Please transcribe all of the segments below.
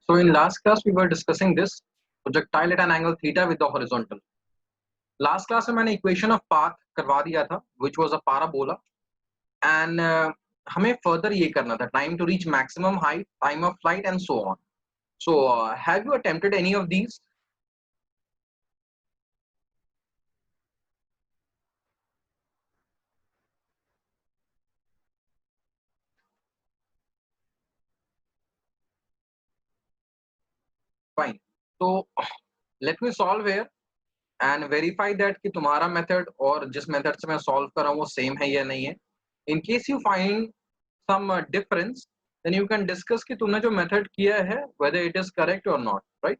So in last class we were discussing this projectile at an angle theta with the horizontal. Last class में मैंने equation of path करवा दिया था, which was a parabola, and हमें further ये करना था time to reach maximum height, time of flight, and so on. So have you attempted any of these? Fine. So let me solve here and verify that कि तुम्हारा method और जिस method से मैं solve कर रहा हूँ वो same है या नहीं है. In case you find some difference, then you can discuss कि तुमने जो method किया है whether it is correct or not, right?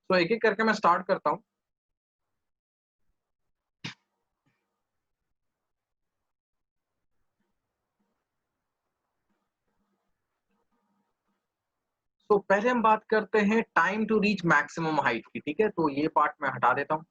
So एक एक करके मैं start करता हूँ. तो पहले हम बात करते हैं time to reach maximum height की. ठीक है, तो ये पार्ट मैं हटा देता हूँ.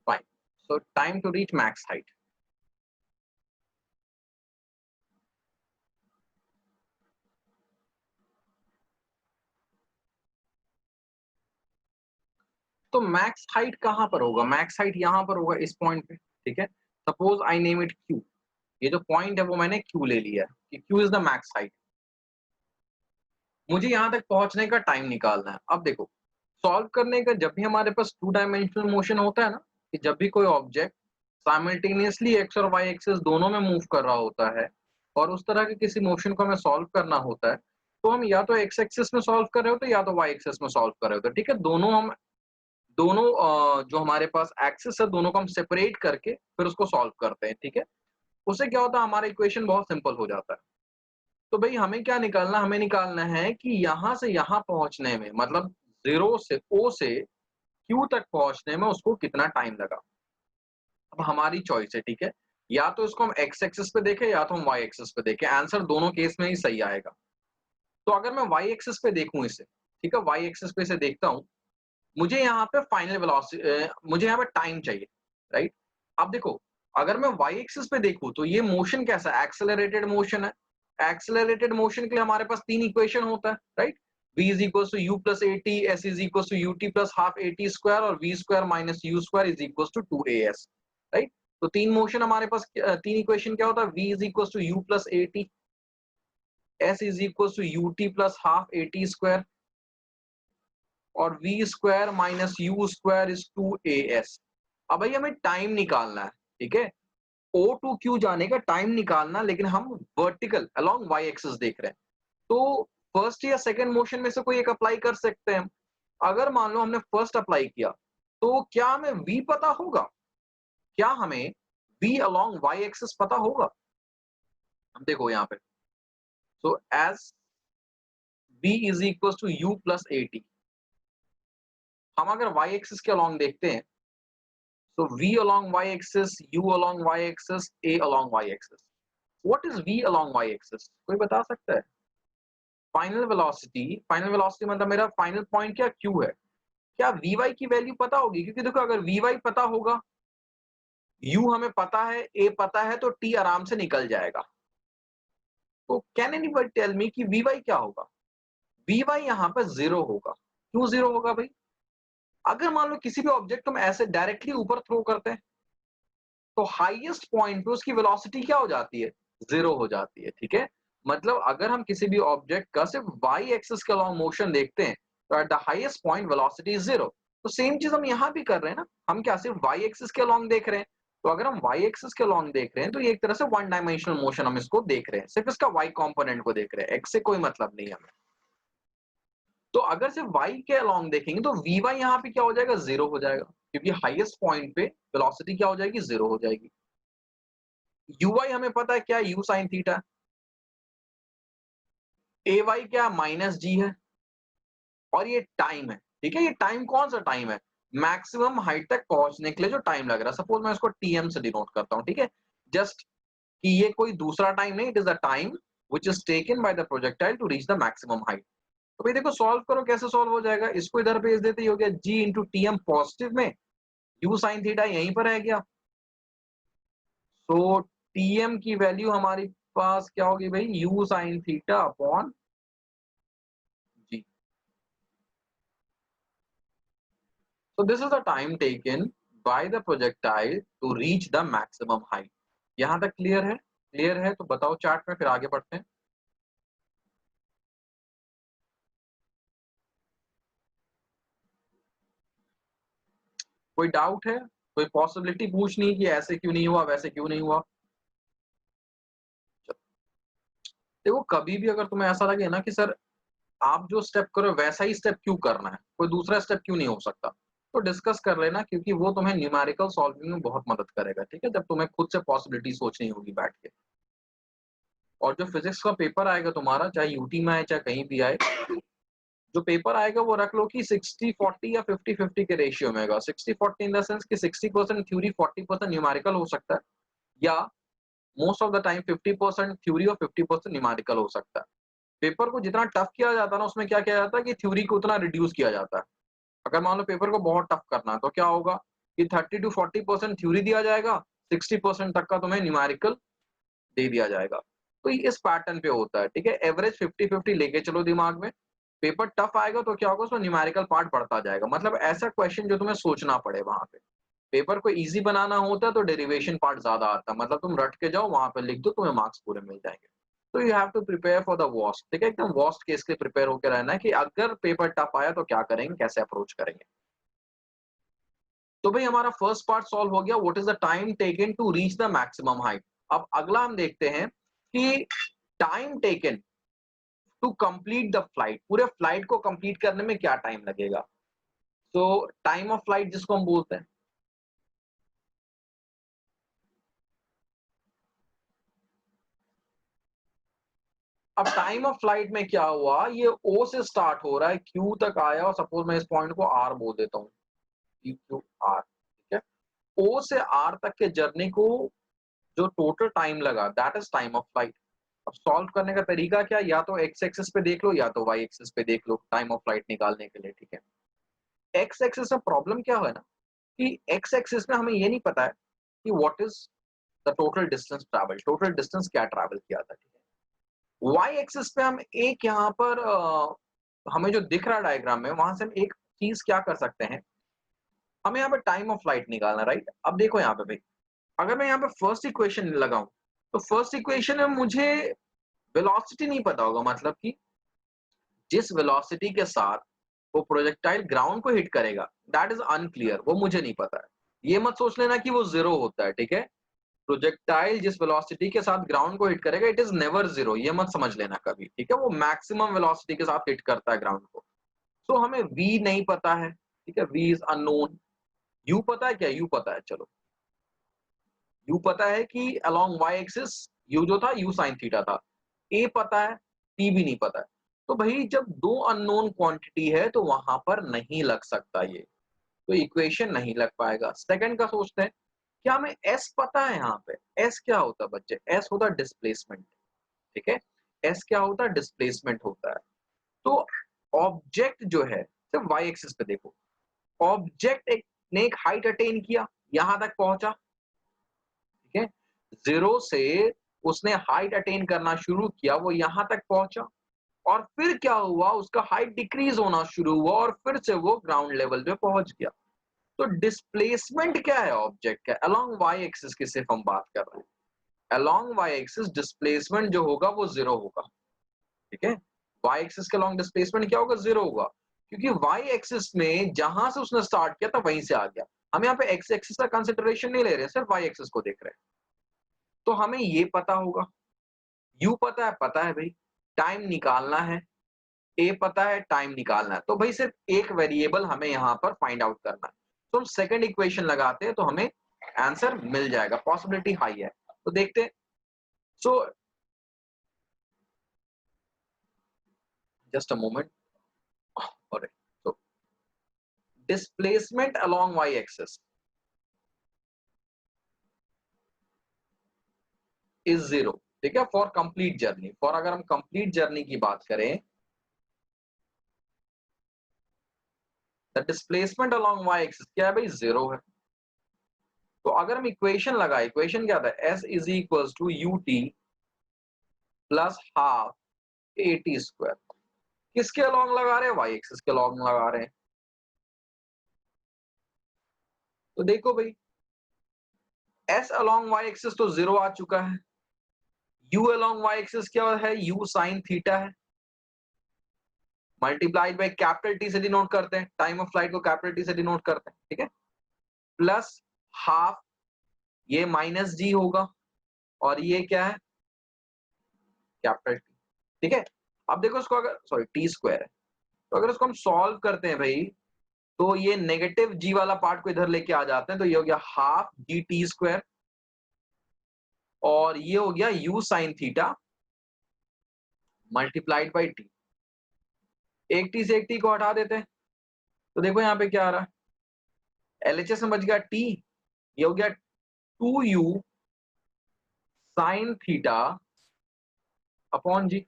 Fine. So time to reach max height. तो मैक्स हाइट कहां पर होगा? मैक्स हाइट यहां पर होगा, इस पॉइंट पे. ठीक है, suppose I name it Q. ये जो पॉइंट है वो मैंने क्यू ले लिया है कि Q is the max height. मुझे यहां तक पहुंचने का टाइम निकालना है. अब देखो, सॉल्व करने का जब भी हमारे पास टू डायमेंशनल मोशन होता है ना, कि जब भी कोई ऑब्जेक्ट साइमल्टेनियसली एक्स और वाई एक्सिस दोनों में मूव कर रहा होता है और उस तरह के किसी मोशन को हमें सॉल्व करना होता है, तो हम या तो एक्स एक्सिस में सॉल्व कर रहे होते हैं या तो वाई एक्सिस में सॉल्व कर रहे होते हैं. ठीक है, दोनों जो हमारे पास एक्सिस है दोनों को हम सेपरेट करके फिर उसको सॉल्व करते हैं. ठीक है, उससे क्या होता है, हमारा इक्वेशन बहुत सिंपल हो जाता है. तो भाई हमें क्या निकालना, हमें निकालना है कि यहां से यहां पहुंचने में, मतलब जीरो से ओ से क्यू तक पहुंचने में उसको कितना टाइम लगा. अब हमारी चॉइस है. ठीक है, या तो इसको हम एक्स एक्सिस पे देखें या तो हम वाई एक्सिस पे देखें. आंसर दोनों केस में ही सही आएगा. तो अगर मैं वाई एक्सिस पे देखूं इसे, ठीक है, वाई एक्सिस पे इसे देखता हूं, मुझे यहाँ पे फाइनल वेलोसिटी, मुझे यहाँ पे टाइम चाहिए, राइट. अब देखो, अगर मैं वाई एक्सिस पे देखूं तो ये मोशन कैसा है? एक्सेलरेटेड मोशन है. एक्सेलरेटेड मोशन के लिए हमारे पास तीन इक्वेशन होता है, right. v is equal to u plus a t, s is equal to u t plus half a t square और v square minus u square is equal to two a s, right. तो तीन motion हमारे पास, तीन equation क्या होता है? v is equal to u plus a t, s is equal to u t plus half a t square और v square minus u square is two a s. अब भाई हमें टाइम निकालना है. ठीक है, O टू Q जाने का टाइम निकालना, लेकिन हम वर्टिकल अलोंग y एक्सिस देख रहे हैं. तो फर्स्ट या सेकंड मोशन में से कोई एक अप्लाई कर सकते हैं हम. अगर मान लो हमने फर्स्ट अप्लाई किया, तो क्या हमें v पता होगा? क्या हमें v अलोंग y एक्सिस पता होगा? हम देखो यहाँ पे, so as v is equal to u plus a t, हम अगर y एक्सिस के अलोंग देखते हैं, so v along y axis, u along y axis, a along y axis. What is v along y axis? कोई बता सकता है? Final velocity मतलब मेरा फाइनल पॉइंट क्या q है. क्या vy की वैल्यू पता होगी? क्योंकि देखो, अगर vy पता होगा, u हमें पता है, a पता है, तो t आराम से निकल जाएगा. तो कैन एनीबॉडी टेल मी कि vy क्या होगा? vy यहाँ पर जीरो होगा. क्यों जीरो होगा भाई? अगर मान लो किसी भी ऑब्जेक्ट को हम ऐसे डायरेक्टली ऊपर थ्रो करते हैं, तो हाईएस्ट पॉइंट पे उसकी वेलोसिटी क्या हो जाती है? जीरो हो जाती है. ठीक है, मतलब अगर हम किसी भी ऑब्जेक्ट का सिर्फ वाई एक्सिस के अलोंग मोशन देखते हैं, तो at the highest point velocity is zero. तो सेम चीज हम यहाँ भी कर रहे हैं ना. हम क्या सिर्फ वाई एक्सिस के अलोंग देख रहे हैं? तो अगर हम वाई एक्सिस के अलोंग देख रहे हैं तो ये एक तरह से वन डायमेंशनल मोशन हम इसको देख रहे हैं, सिर्फ इसका वाई कंपोनेंट को देख रहे हैं, एक्स से कोई मतलब नहीं हमें. तो अगर सिर्फ y के अलोंग देखेंगे तो vy यहाँ पे क्या हो जाएगा? जीरो हो जाएगा, क्योंकि हाईएस्ट पॉइंट पे वेलोसिटी क्या हो जाएगी? जीरो हो जाएगी. uy हमें पता है क्या? u sin theta. ay क्या? माइनस जी है. और ये टाइम है, ठीक है। ये टाइम कौन सा टाइम है? मैक्सिमम हाइट तक पहुंचने के लिए जो टाइम लग रहा है। सपोज मैं इसको टीएम से डिनोट करता हूँ, ठीक है। जस्ट कि ये कोई दूसरा टाइम नहीं, it is the time which is taken by the projectile to reach the maximum height. तो भाई देखो सॉल्व करो, कैसे सॉल्व हो जाएगा? इसको इधर भेज देते ही हो गया, जी इंटू टीएम पॉजिटिव में, यू साइन थीटा यहीं पर रह गया। तो टीएम की वैल्यू हमारे पास क्या होगी भाई? U sine theta upon g. So this is the time taken by the projectile to reach the maximum height. यहाँ तक क्लियर है? क्लियर है तो बताओ चार्ट में, फिर आगे बढ़ते हैं। कोई डाउट है? कोई पॉसिबिलिटी पूछनी कि ऐसे क्यों नहीं हुआ, वैसे क्यों नहीं हुआ? देखो कभी भी अगर तुम्हें ऐसा लगे ना कि सर आप जो स्टेप करो वैसा ही स्टेप क्यों करना है, कोई दूसरा स्टेप क्यों नहीं हो सकता, तो डिस्कस कर लेना, क्योंकि वो तुम्हें न्यूमेरिकल सॉल्विंग में बहुत मदद करेगा, ठीक है। जब तुम्हें खुद से पॉसिबिलिटी सोचनी होगी बैठ के। और जो फिजिक्स का पेपर आएगा तुम्हारा, चाहे यूटी में आए चाहे कहीं भी आए, जो पेपर आएगा वो रख लो कि 60-40 या 50-50 के रेशियो में आएगा। 60-40 इन द सेंस कि 60% थ्योरी 40% न्यूमेरिकल हो सकता है, या most of the time 50% theory और 50% न्यूमेरिकल हो सकता है। पेपर को जितना टफ किया जाता है ना, उसमें क्या किया जाता है कि थ्योरी को उतना रिड्यूस किया जाता है। अगर मान लो पेपर को बहुत टफ करना है तो क्या होगा कि 30-40% थ्योरी दिया जाएगा, 60% तक का तुम्हें न्यूमेरिकल दे दिया जाएगा। तो ये इस पैटर्न पे होता है, ठीक है। एवरेज 50-50 लेके चलो दिमाग में। पेपर टफ आएगा तो क्या होगा, उसमें न्यूमेरिकल पार्ट बढ़ता जाएगा, मतलब ऐसा क्वेश्चन जो तुम्हें सोचना पड़े वहां पे। पेपर को इजी बनाना होता है तो डेरिवेशन पार्ट ज्यादा आता है, मतलब तुम रट के जाओ वहां पे लिख दो, तुम्हें मार्क्स पूरे मिल जाएंगे। तो you have to prepare for the worst, ठीक है। एकदम वर्स्ट केस के लिए प्रिपेयर होकर रहना है कि अगर पेपर टफ आया तो क्या करेंगे, कैसे अप्रोच करेंगे। तो भाई हमारा फर्स्ट पार्ट सॉल्व हो गया, what is the time taken to reach the maximum height. अब अगला हम देखते हैं कि time taken to complete the flight, पूरे फ्लाइट को कंप्लीट करने में क्या टाइम लगेगा। तो टाइम ऑफ फ्लाइट जिसको हम बोलते हैं, अब टाइम ऑफ फ्लाइट में क्या हुआ, ये ओ से स्टार्ट हो रहा है, क्यू तक आया, और सपोज मैं इस पॉइंट को आर बोल देता हूँ, पी क्यू आर, ठीक है। ओ से आर तक के जर्नी को जो टोटल टाइम लगा, that is time of flight. अब सॉल्व करने का तरीका क्या, या तो एक्स एक्सिस पे देख लो या तो वाई एक्सिस पे देख लो टाइम ऑफ फ्लाइट निकालने के लिए, ठीक है। एक्स एक्सिस में प्रॉब्लम क्या है ना, कि एक्स एक्सिस में हमें ये नहीं पता है कि what is the total distance travel, total distance क्या ट्रैवल किया था, ठीक है। वाई एक्सिस पे हम एक यहाँ पर हमें जो दिख रहा है डायग्राम में, वहां से हम एक चीज क्या कर सकते हैं, हमें यहाँ पे टाइम ऑफ फ्लाइट निकालना, राइट। अब देखो यहाँ पे भाई, अगर मैं यहाँ पे फर्स्ट इक्वेशन लगाऊं, तो फर्स्ट इक्वेशन में मुझे वेलोसिटी नहीं पता होगा, मतलब कि जिस वेलोसिटी के साथ वो प्रोजेक्टाइल ग्राउंड को हिट करेगा, दैट इज अनक्लियर, वो मुझे नहीं पता है। ये मत सोच लेना कि वो जीरो होता है, ठीक है। प्रोजेक्टाइल जिस वेलोसिटी के साथ ग्राउंड को हिट करेगा, इट इज नेवर जीरो, ये मत समझ लेना कभी, ठीक है। वो मैक्सिमम वेलोसिटी के साथ हिट करता है ग्राउंड को। तो हमें v नहीं पता है, ठीक है, v इज अननोन। u पता है क्या? u पता है, चलो u पता है कि अलोंग y एक्सिस u जो था u sin थीटा था। a पता है, t भी नहीं पता है। तो भाई जब दो अननोन क्वांटिटी है तो वहां पर नहीं लग सकता ये, तो इक्वेशन नहीं लग पाएगा। सेकंड का सोचते हैं, क्या हमें s पता है? यहाँ पे s क्या होता है बच्चे? s होता है डिस्प्लेसमेंट, ठीक है। s क्या होता है? डिस्प्लेसमेंट होता है। तो ऑब्जेक्ट जो है, सिर्फ y एक्सिस पे देखो, ऑब्जेक्ट ने एक हाइट अटेन किया, यहां तक पहुंचा, ठीक है। जीरो से उसने हाइट अटेन करना शुरू किया, वो यहां तक पहुंचा, और फिर क्या हुआ, उसका हाइट डिक्रीज होना शुरू हुआ और फिर से वो ग्राउंड लेवल पे पहुंच गया। तो डिस्प्लेसमेंट क्या है ऑब्जेक्ट का अलोंग वाई एक्सिस की, सिर्फ हम बात कर रहे हैं अलोंग वाई एक्सिस, डिस्प्लेसमेंट जो होगा वो जीरो होगा, ठीक है। वाई एक्सिस के अलोंग डिस्प्लेसमेंट क्या होगा? जीरो होगा, क्योंकि वाई एक्सिस में जहां से उसने स्टार्ट किया था वहीं से आ गया। हम यहाँ पे एक्स एक्सिस का कंसिडरेशन नहीं ले रहे हैं, सिर्फ वाई एक्सिस को देख रहे हैं। तो हमें ये पता होगा, यू पता है भाई, टाइम निकालना है, ए पता है, टाइम निकालना है, तो भाई सिर्फ एक वेरिएबल हमें यहाँ पर फाइंड आउट करना है। तो हम सेकंड इक्वेशन लगाते हैं तो हमें आंसर मिल जाएगा, पॉसिबिलिटी हाई है। तो देखते हैं। So just a moment, sorry, तो displacement along y axis is 0, ठीक है, फॉर कंप्लीट जर्नी। फॉर अगर हम कंप्लीट जर्नी की बात करें, the displacement along y axis क्या है भाई, 0 है। तो अगर हम इक्वेशन लगाए, इक्वेशन क्या था, s is equal to u t plus half a t square. किसके अलोंग लगा रहे हैं, वाई एक्सिस के अलोंग लगा रहे हैं। तो देखो भाई, एस अलोंग वाई एक्सिस तो 0 आ चुका है, यू अलोंग वाई एक्सिस क्या है, यू साइन थीटा है, मल्टीप्लाइड बाय कैपिटल टी से डिनोट करते हैं, टाइम ऑफ फ्लाइट को कैपिटल टी से डिनोट करते हैं, ठीक है, प्लस हाफ, ये माइनस जी होगा, और ये क्या है, कैपिटल टी, ठीक है। अब देखो इसको, अगर सॉरी टी स्क्वायर है, तो अगर इसको हम सॉल्व करते हैं भाई, तो ये नेगेटिव जी वाला पार्ट को इधर लेके आ जाते हैं, तो ये हो गया हाफ जी टी स्क्वायर, और ये हो गया you sine theta multiplied by T. एक टी से एक टी को हटा देते हैं, तो देखो यहाँ पे क्या आ रहा है, एलएचएस में बच गया टी, ये हो गया 2u sine theta upon g.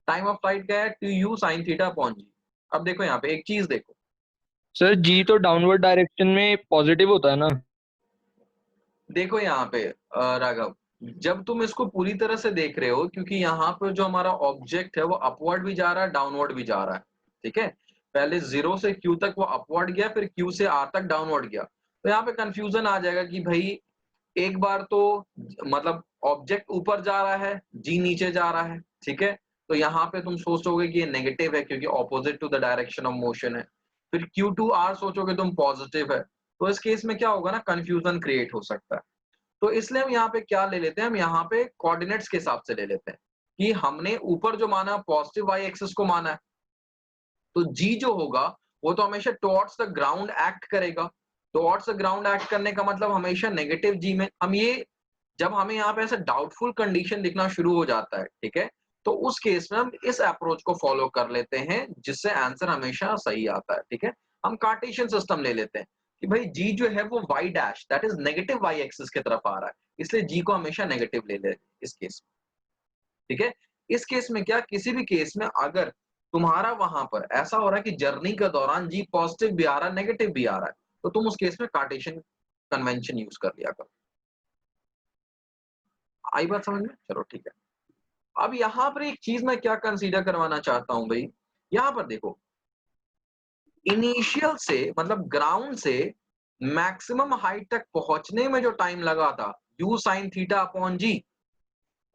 Time of flight क्या है, 2u sine theta upon g. अब देखो यहाँ पे एक चीज देखो, सर जी तो डाउनवर्ड डायरेक्शन में पॉजिटिव होता है ना। देखो यहाँ पे राघव, जब तुम इसको पूरी तरह से देख रहे हो, क्योंकि यहाँ पे जो हमारा ऑब्जेक्ट है वो अपवर्ड भी जा रहा है, डाउनवर्ड भी जा रहा है, ठीक है। पहले 0 से q तक वो अपवर्ड गया, फिर q से r तक डाउनवर्ड गया। तो यहाँ पे कंफ्यूजन आ जाएगा कि भाई एक बार तो मतलब ऑब्जेक्ट ऊपर जा रहा है, जी नीचे जा रहा है, ठीक है। तो यहाँ पे तुम सोचोगे कि ये नेगेटिव है क्योंकि opposite to the direction of motion है। फिर Q टू R सोचोगे तुम पॉजिटिव है। तो इस केस में क्या होगा ना, कंफ्यूजन क्रिएट हो सकता है। तो इसलिए हम यहाँ पे क्या ले लेते हैं, हम यहाँ पे कोऑर्डिनेट्स के हिसाब से ले लेते हैं कि हमने ऊपर जो माना पॉजिटिव वाई एक्सिस को माना है, तो जी जो होगा वो तो हमेशा टुवर्ड्स द ग्राउंड एक्ट करेगा। टुवर्ड्स द ग्राउंड एक्ट करने का मतलब हमेशा नेगेटिव जी में। हम ये जब हमें यहाँ पे ऐसा डाउटफुल कंडीशन दिखना शुरू हो जाता है, ठीक है, तो उस केस में हम इस अप्रोच को फॉलो कर लेते हैं, जिससे आंसर हमेशा सही आता है, ठीक है। हम कार्टेशियन सिस्टम ले लेते हैं कि भाई जी जो है वो y dash that is negative y axis की तरफ आ रहा है, इसलिए जी को हमेशा नेगेटिव ले ले इस केस में, ठीक है। इस केस में क्या, किसी भी केस में अगर तुम्हारा वहां पर ऐसा हो रहा है कि जर्नी के दौरान जी पॉजिटिव भी आ रहा है, नेगेटिव भी आ रहा है, तो तुम उस केस में कार्टेशियन कन्वेंशन यूज कर लिया करो। आई बात समझ में, चलो ठीक है। अब यहाँ पर एक चीज मैं क्या कंसीडर करवाना चाहता हूं भाई, यहाँ पर देखो, इनिशियल से मतलब ग्राउंड से मैक्सिमम हाइट तक पहुंचने में जो टाइम लगा था, you sine theta upon g,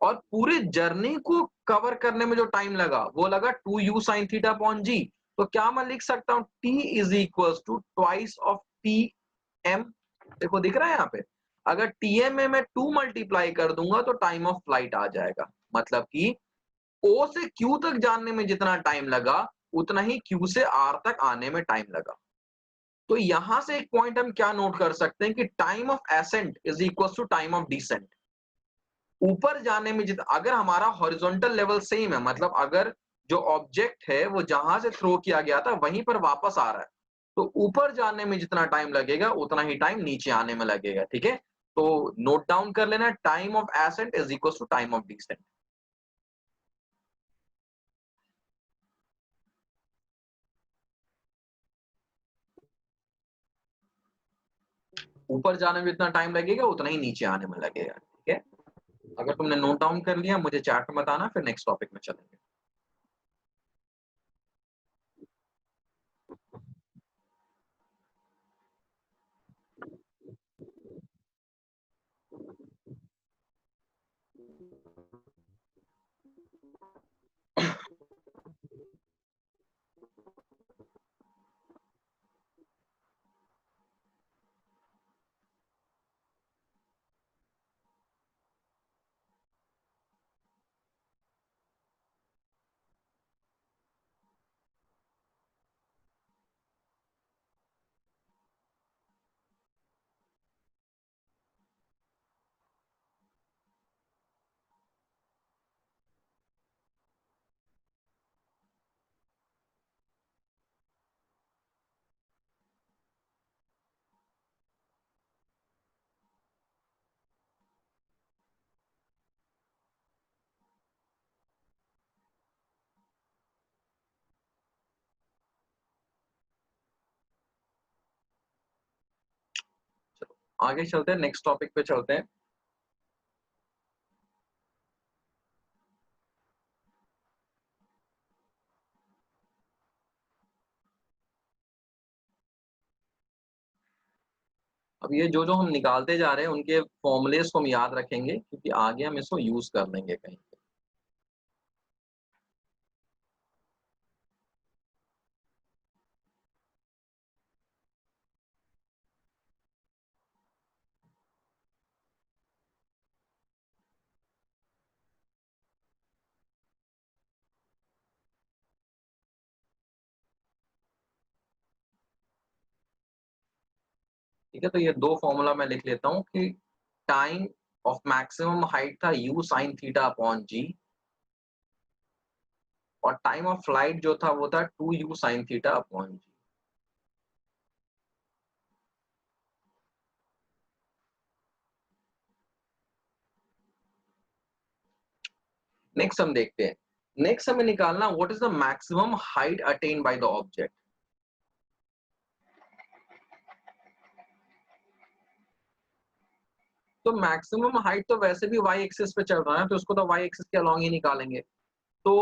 और पूरे जर्नी को कवर करने में जो टाइम लगा वो लगा 2u साइन थीटा अपॉन जी। तो क्या मैं लिख सकता हूं, t is equal to twice of t m. देखो दिख रहा है यहाँ पे, अगर टीएम में मैं 2 मल्टीप्लाई कर दूंगा तो टाइम ऑफ फ्लाइट आ जाएगा। मतलब कि ओ से क्यू तक जानने में जितना टाइम लगा, उतना ही क्यू से आर तक आने में टाइम लगा। तो यहां से एक पॉइंट हम क्या नोट कर सकते हैं कि time of ascent is equal to time of descent. ऊपर जाने में जितना, अगर हमारा हॉरिजॉन्टल लेवल सेम है, मतलब अगर जो ऑब्जेक्ट है वो जहां से थ्रो किया गया था वहीं पर वापस आ रहा है, तो ऊपर जाने में जितना टाइम लगेगा उतना ही टाइम नीचे आने में लगेगा, ठीक है। तो नोट डाउन कर लेना, time of ascent is equal to time of descent. ऊपर जाने में जितना टाइम लगेगा उतना ही नीचे आने में लगेगा, ठीक है। अगर तुमने नोट डाउन कर लिया मुझे चैट में बताना, फिर नेक्स्ट टॉपिक में चलेंगे। आगे चलते हैं, नेक्स्ट टॉपिक पे चलते हैं। अब ये जो हम निकालते जा रहे हैं उनके फॉर्मूलेस को हम याद रखेंगे, क्योंकि आगे हम इसको यूज कर लेंगे कहीं पे। ठीक है, तो ये दो फॉर्मूला मैं लिख लेता हूँ कि टाइम ऑफ मैक्सिमम हाइट था u sin theta upon g, और टाइम ऑफ फ्लाइट जो था वो था 2u sin theta upon g। Next हम देखते हैं, नेक्स्ट हमें निकालना what is the maximum height attain by the object. तो मैक्सिमम हाइट तो वैसे भी y एक्सिस पे चल रहा है, तो उसको तो y एक्सिस के अलोंग ही निकालेंगे। तो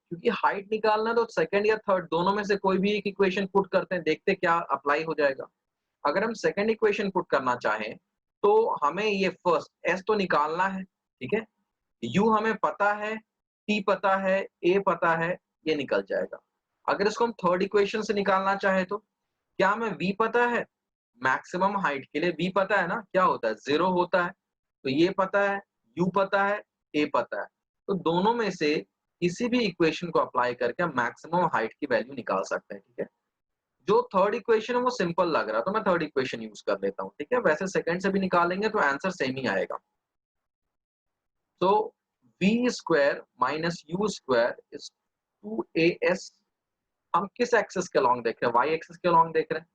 क्योंकि हाइट निकालना है तो सेकंड या थर्ड दोनों में से कोई भी एक इक्वेशन पुट करते हैं, देखते हैं क्या अप्लाई हो जाएगा। अगर हम सेकंड इक्वेशन पुट करना चाहें तो हमें ये फर्स्ट s तो निकालना है, ठीक है, u हमें पता है, t पता है, a पता है, ये निकल जाएगा। अगर इसको हम थर्ड इक्वेशन से निकालना चाहे तो क्या हमें v पता है, मैक्सिमम हाइट के लिए v पता है ना, क्या होता है 0 होता है, तो ये पता है, u पता है, a पता है, तो दोनों में से किसी भी इक्वेशन को अप्लाई करके हम मैक्सिमम हाइट की वैल्यू निकाल सकते हैं। ठीक है, जो थर्ड इक्वेशन है वो सिंपल लग रहा है तो मैं थर्ड इक्वेशन यूज कर लेता हूँ। ठीक है, वैसे सेकंड से भी निकालेंगे तो आंसर सेम ही आएगा। तो v square minus u square is 2as। हम किस एक्सिस के अलॉन्ग देख रहे हैं, y एक्सिस के अलॉन्ग देख रहे हैं,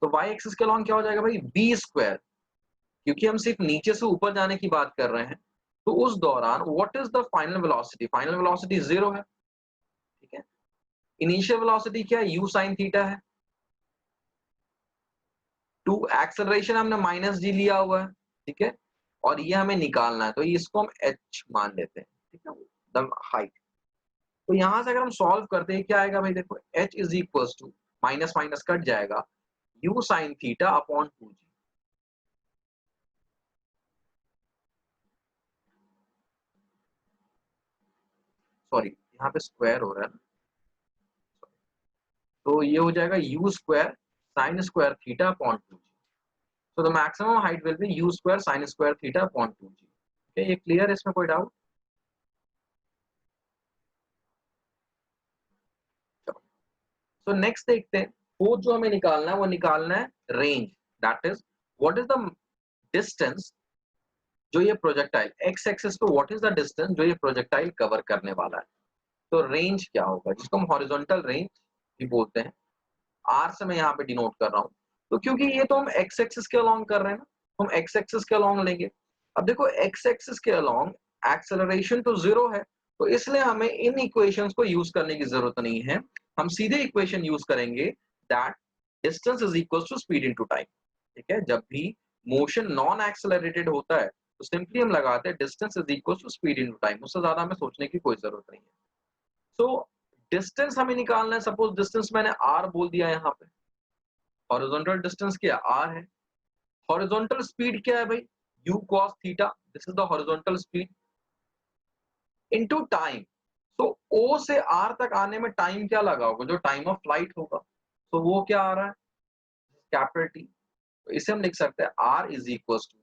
तो y एक्सिस के अलॉन्ग क्या हो जाएगा भाई, b स्क्वायर, क्योंकि हम सिर्फ नीचे से ऊपर जाने की बात कर रहे हैं, तो उस दौरान what is the final velocity, final velocity 0 है। ठीक है, इनिशियल वेलोसिटी क्या है, u sin थीटा है, टू एक्सेलरेशन हमने माइनस जी लिया हुआ है। ठीक है, और ये हमें निकालना है तो इसको हम h मान लेते हैं। ठीक है, द हाइट। तो यहां से अगर हम सॉल्व करते हैं क्या आएगा भाई, देखो h is equal to minus minus cut जाएगा, u sin theta upon 2g। Sorry, यहाँ पे स्क्वायर हो रहा है ना, तो ये हो जाएगा u square sine square theta upon 2g। So the maximum height will be u square sine square theta upon 2g। Okay, ये क्लियर है, इसमें कोई डाउट? सो नेक्स्ट देखते हैं, फोर्थ जो हमें निकालना है वो निकालना है range, that is what is the distance जो ये प्रोजेक्टाइल एक्स एक्सिस पे, व्हाट इज द डिस्टेंस जो ये प्रोजेक्टाइल कवर करने वाला है। तो रेंज क्या होगा, जिसको हम हॉरिजॉन्टल रेंज भी बोलते हैं, आर से मैं यहाँ पे डिनोट कर रहा हूँ। तो क्योंकि ये तो हम एक्स एक्सिस के अलोंग कर रहे हैं ना, तो हम एक्स एक्सिस के अलोंग लेंगे। अब देखो एक्स एक्सिस के अलोंग एक्सेलरेशन तो 0 है, तो इसलिए हमें इन इक्वेशंस को यूज करने की जरूरत नहीं है, हम सीधे इक्वेशन यूज करेंगे that distance is equal to speed into time. ठीक है, जब भी मोशन नॉन एक्सेलरेटेड होता है तो सिंपली हम लगाते हैं distance is equal to speed into time, उससे ज्यादा हमें सोचने की कोई जरूरत नहीं है। सो डिस्टेंस हमें निकालना है, सपोज डिस्टेंस मैंने r बोल दिया यहाँ पे, हॉरिजॉन्टल डिस्टेंस क्या r है, हॉरिजॉन्टल स्पीड क्या है भाई, u cos theta, this is the horizontal speed into time. So o से r तक आने में टाइम क्या लगा होगा, जो टाइम ऑफ फ्लाइट होगा, तो वो क्या आ रहा है, कैपिटल T। तो इसे हम लिख सकते हैं r is equal to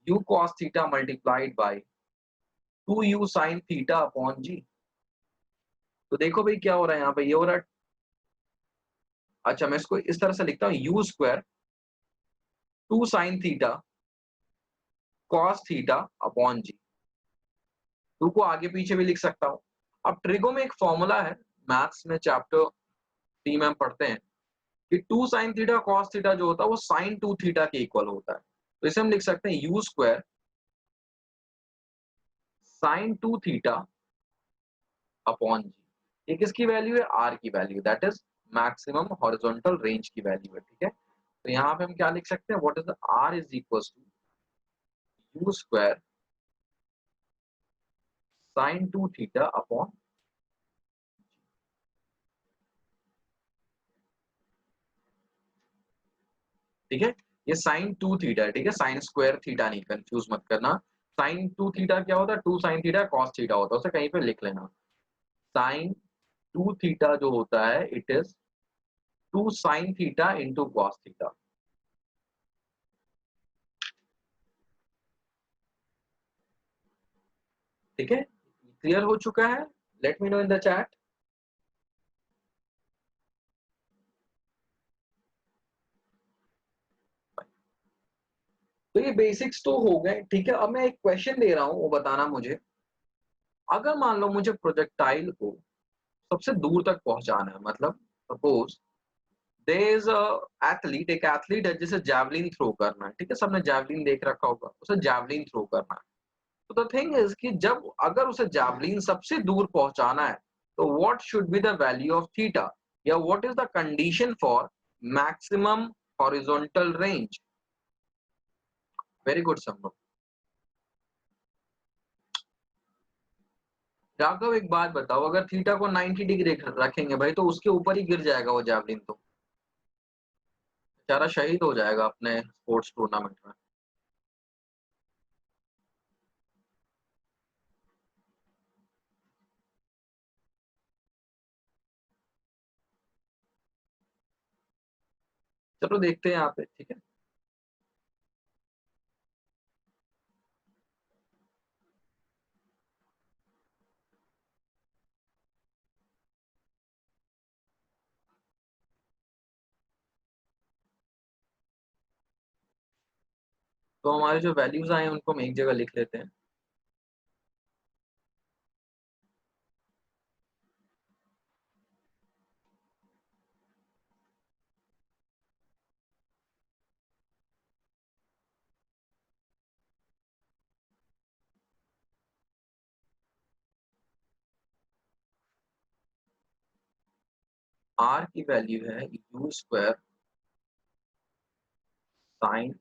u cos theta multiplied by 2u sin theta upon g। तो देखो भाई क्या हो रहा है यहाँ पे, ये हो रहा है, अच्छा मैं इसको इस तरह से लिखता हूँ, u square 2 sin theta cos theta upon g। 2 को आगे पीछे भी लिख सकता हूँ। अब ट्रिगो में एक फॉर्मूला है, मैथ्स में चैप्टर 3 में हम पढ़ते हैं कि 2 sin थीटा cos थीटा जो होता है वो sin 2 थीटा के इक्वल होता है। तो इसे हम लिख सकते हैं u square sin 2 theta upon g। ये किसकी वैल्यू है, r की value, that is maximum horizontal range की वैल्यू है, ठीक है। तो यहाँ पे हम क्या लिख सकते हैं, what is the R is equal to U square sine 2 theta upon, ठीक है। ये साइन 2 थीटा है, ठीक है, साइन स्क्वायर थीटा नहीं, कंफ्यूज मत करना। साइन 2 थीटा क्या होता है, 2 साइन थीटा कॉस थीटा होता है, उसे कहीं पे लिख लेना। साइन 2 थीटा जो होता है it is 2 sign theta into cos theta, ठीक है। क्लियर हो चुका है? Let me know in the chat. तो ये बेसिक्स तो हो गए, ठीक है। अब मैं एक क्वेश्चन दे रहा हूं, वो बताना मुझे। अगर मान लो मुझे प्रोजेक्टाइल को सबसे दूर तक पहुंचाना है, मतलब suppose there is a athlete, एक एथलीट है जिसे जैवलिन थ्रो करना है, ठीक है, सबने जैवलिन देख रखा होगा, उसे जैवलिन थ्रो करना है। तो द थिंग इज कि जब अगर उसे जैवलिन सबसे दूर पहुंचाना है, तो what should be the value of theta, या what is the condition for maximum horizontal range? Very good Sambhav. Raghav एक बात बताओ, अगर थीटा को 90 डिग्री रखेंगे भाई, तो उसके ऊपर ही गिर जाएगा वो जैवलिन, तो बेचारा शहीद हो जाएगा अपने स्पोर्ट्स टूर्नामेंट में। चलो देखते हैं यहाँ पे, ठीक है। तो हमारे जो वैल्यूज आए हैं उनको हम एक जगह लिख लेते हैं। आर की वैल्यू है u square sine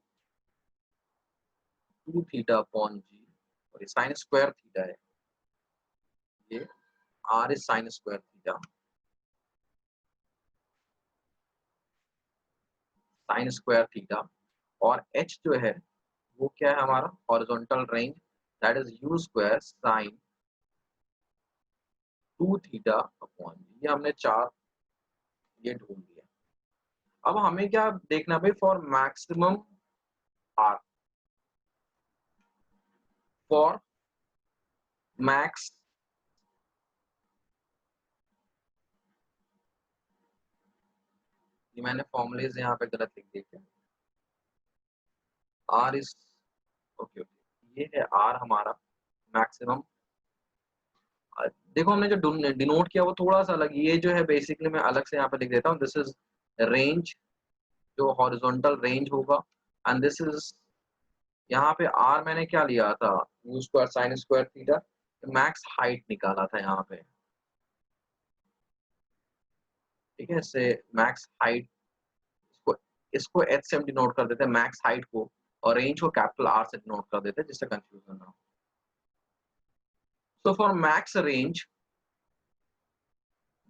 2 theta upon g, और ये साइन स्क्वायर थीटा है, ये R is sine square theta, sine square theta. और एच जो है वो क्या है हमारा, horizontal range, that is u square sine 2 theta upon g. ये हमने चार ये ढूंढ लिया। अब हमें क्या देखना भाई, for maximum R, for max, ये मैंने फॉर्मुलेज यहाँ पे गलत लिख दिए थे। आर इज, ओके ओके, ये है आर हमारा मैक्सिमम। देखो हमने जो डिनोट किया वो थोड़ा सा अलग, ये जो है बेसिकली मैं अलग से यहाँ पे लिख देता हूँ, दिस इज रेंज, जो हॉरिजॉन्टल रेंज होगा, एंड दिस इज, यहाँ पे आर मैंने क्या लिया था, you square sine square theta, max height निकाला था यहाँ पे, ठीक है। इससे मैक्स हाइट, इसको इसको एच से हम डिनोट कर देते हैं मैक्स हाइट को, और रेंज को कैपिटल आर से डिनोट कर देते हैं, जिससे कंफ्यूजन ना हो। सो फॉर मैक्स रेंज,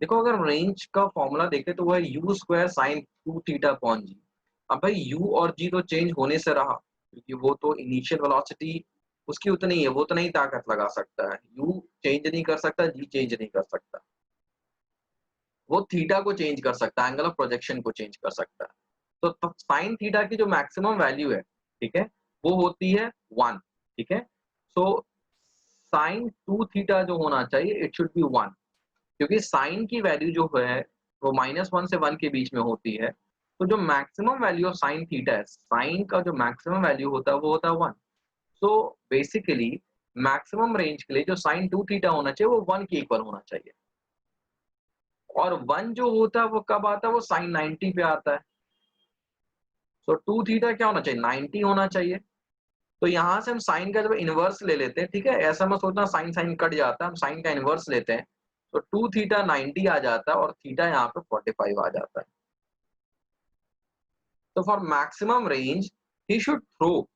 देखो अगर रेंज का फॉर्मूला देखें तो वो है u square sine 2 theta upon g. अब भाई यू और जी तो चेंज होने से रहा, क्योंकि वो तो इनिशियल वेलोसिटी उसकी उतनी ही है, वो उतना ही ताकत लगा सकता है, यू चेंज नहीं कर सकता, जी चेंज नहीं कर सकता। वो थीटा को चेंज कर सकता है, एंगल ऑफ प्रोजेक्शन को चेंज कर सकता है। तो साइन थीटा की जो मैक्सिमम वैल्यू है, ठीक है, वो होती है 1, ठीक है। सो साइन 2 थीटा जो होना चाहिए इट शुड बी 1, क्योंकि साइन की वैल्यू जो है वो -1 से 1 के बीच में होती है। तो जो maximum value of sine theta है, साइन का जो मैक्सिमम वैल्यू होता है वो होता है 1। सो बेसिकली मैक्सिमम रेंज के लिए जो साइन 2 थीटा होना चाहिए वो 1 के इक्वल होना चाहिए, और 1 जो होता है वो कब आता है, वो साइन 90 पे आता है। सो 2 थीटा क्या होना चाहिए, 90 होना चाहिए। तो यहाँ से हम साइन का जब इनवर्स ले लेते हैं, ठीक है, ऐसा मत सोचना साइन साइन कट जाता है, हम साइन का इनवर्स लेते हैं, तो 2 थीटा 90 आ जाता है और थीटा यहाँ पे 45 आ जाता है। तो for maximum range he should throw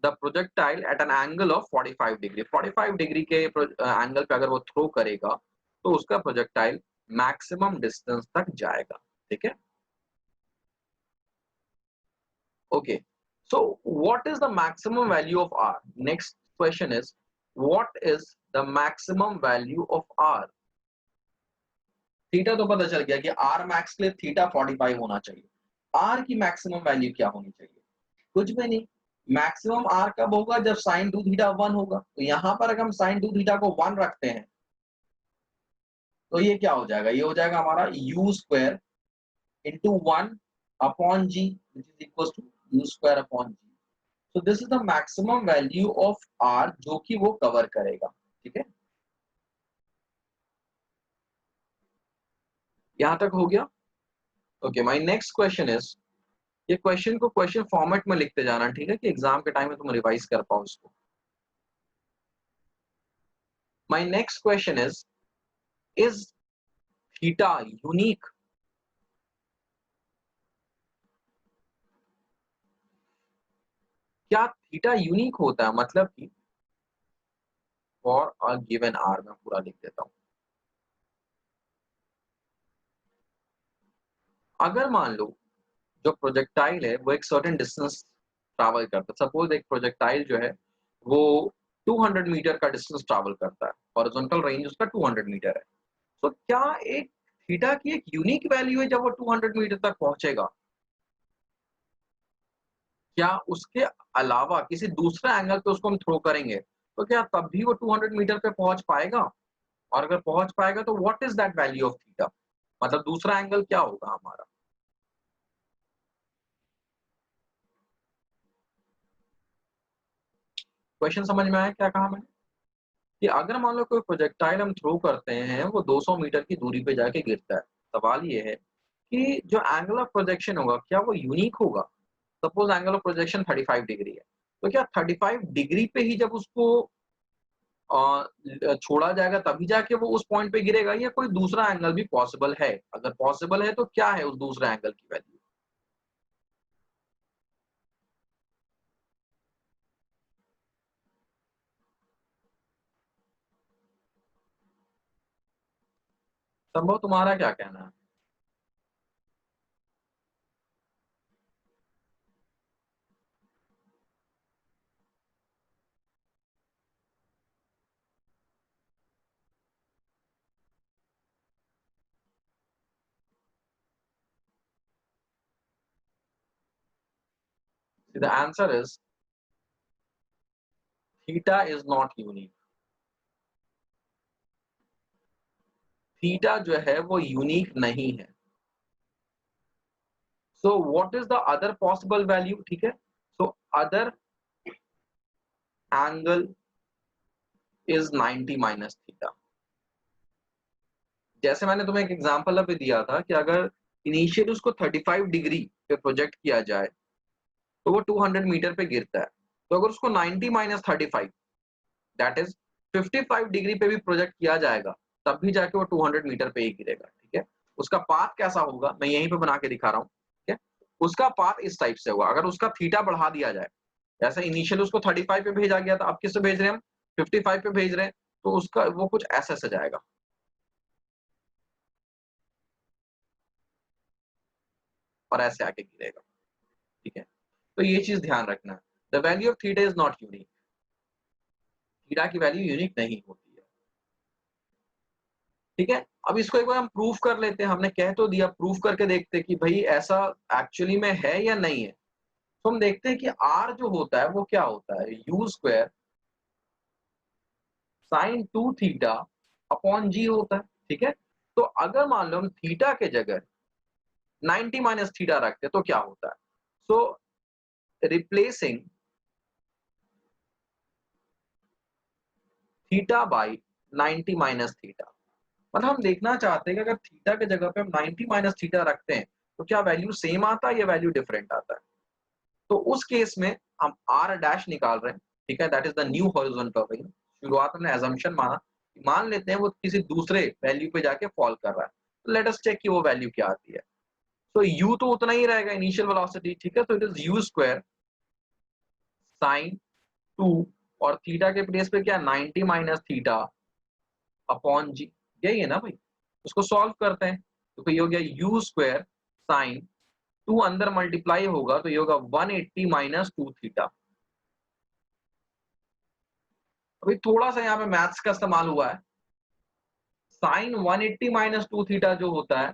the projectile at an angle of 45 degree. 45 degree के एंगल पे अगर वो थ्रो करेगा तो उसका प्रोजेक्टाइल मैक्सिमम डिस्टेंस तक जाएगा। ठीक है, okay. So what is the maximum value of R? Next question is, what is the maximum value of R? Theta तो पता चल गया कि R max के लिए थीटा 45 होना चाहिए। R की मैक्सिमम वैल्यू क्या होनी चाहिए? कुछ भी नहीं। मैक्सिमम R कब होगा? जब sin 2 थीटा 1 होगा। तो यहां पर अगर हम sin 2 थीटा को 1 रखते हैं तो ये क्या हो जाएगा? ये हो जाएगा हमारा u square into 1 upon g which is equal to u square upon g। So this is the maximum value of R जो कि वो कवर करेगा। ठीक है, यहां तक हो गया। Okay, my next question is, ये क्वेश्चन को क्वेश्चन फॉर्मेट में लिखते जाना, ठीक है, कि एग्जाम के टाइम में तुम रिवाइज कर पाओ उसको। My next question is theta unique? क्या थीटा यूनिक होता है? मतलब कि फॉर अ गिवन आर, मैं पूरा लिख देता हूं। अगर मान लो जो प्रोजेक्टाइल है वो एक सर्टेन डिस्टेंस ट्रैवल करता है, सपोज एक प्रोजेक्टाइल जो है वो 200 मीटर का डिस्टेंस ट्रैवल करता है, हॉरिजॉन्टल रेंज उसका 200 मीटर है। तो क्या एक थीटा की एक यूनिक वैल्यू है जब वो 200 मीटर तक पहुंचेगा? क्या उसके अलावा किसी दूसरे एंगल पे उसको हम थ्रो करेंगे तो क्या तब भी वो 200 मीटर पे पहुंच पाएगा? और अगर पहुंच पाएगा तो what is that value of theta? मतलब दूसरा एंगल क्या होगा हमारा? क्वेश्चन समझ में आया क्या कहा मैंने? कि अगर मान लो कोई प्रोजेक्टाइल हम थ्रो करते हैं, वो 200 मीटर की दूरी पे जाके गिरता है। सवाल ये है कि जो एंगल ऑफ प्रोजेक्शन होगा क्या वो यूनिक होगा? Suppose angle of projection 35 degree है, तो क्या 35 डिग्री पे ही जब उसको छोड़ा जाएगा तभी जाके वो उस पॉइंट पे गिरेगा, या कोई दूसरा एंगल भी पॉसिबल है? अगर पॉसिबल है तो क्या है उस दूसरे एंगल की वैल्यू? संभव, तुम्हारा क्या कहना है? The answer is theta is not unique. Theta जो है वो यूनिक नहीं है। So what is the other possible value? ठीक है, so other angle is 90 minus theta. जैसे मैंने तुम्हें एक एग्जांपल अभी दिया था कि अगर इनिशियली उसको 35 डिग्री पे प्रोजेक्ट किया जाए तो वो 200 मीटर पे गिरता है। तो अगर उसको 90 माइनस 35 दैट इज 55 डिग्री पे भी प्रोजेक्ट किया जाएगा तब भी जाके वो 200 मीटर पे ही गिरेगा। ठीक है, उसका पाथ कैसा होगा मैं यहीं पे बना के दिखा रहा हूँ। ठीक है, उसका पाथ इस टाइप से होगा। अगर उसका थीटा बढ़ा दिया जाए, जैसे इनिशियली उसको 35 पे भेजा गया था, अब किससे भेज रहे हैं हम? 55 पे भेज रहे हैं, तो उसका वो कुछ ऐसे से जाएगा और ऐसे आके गिरेगा। ठीक है, तो ये चीज ध्यान रखना है। The value of theta is not unique. Theta की वैल्यू यूनिक नहीं होती है। ठीक है, अब इसको एक बार हम प्रूफ कर लेते हैं। हमने कह तो दिया, प्रूफ करके देखते हैं कि भाई ऐसा एक्चुअली में है या नहीं है। तो हम देखते हैं कि आर जो होता है वो क्या होता है, u square sine 2 theta upon g होता है। ठीक है, तो अगर मान लो हम थीटा के जगह 90 माइनस थीटा रखते तो क्या होता है? So replacing theta by 90 minus theta, मतलब हम देखना चाहते हैं कि अगर थीटा के जगह पे हम 90 माइनस थीटा रखते हैं तो क्या वैल्यू सेम आता है या वैल्यू डिफरेंट आता है? तो उस केस में हम आर डैश निकाल रहे हैं। ठीक है, that is the new horizontal range. शुरुआत में एजम्पशन माना मान लेते हैं वो किसी दूसरे वैल्यू पे जाके फॉल कर रहा है, तो लेट अस चेक कि वो वैल्यू क्या आती है। तो u तो उतना ही रहेगा इनिशियल वेलोसिटी, ठीक है, तो it is u square sine 2 और थीटा के प्लेस पे क्या 90 माइनस थीटा अपॉन जी, यही है ना भाई। उसको सॉल्व करते हैं तो ये हो गया u स्क्वायर साइन 2 अंदर मल्टीप्लाई होगा तो ये होगा 180 माइनस 2 थीटा। अभी थोड़ा सा यहाँ पे मैथ्स का इस्तेमाल हुआ है। साइन 180 माइनस 2 थीटा जो होता है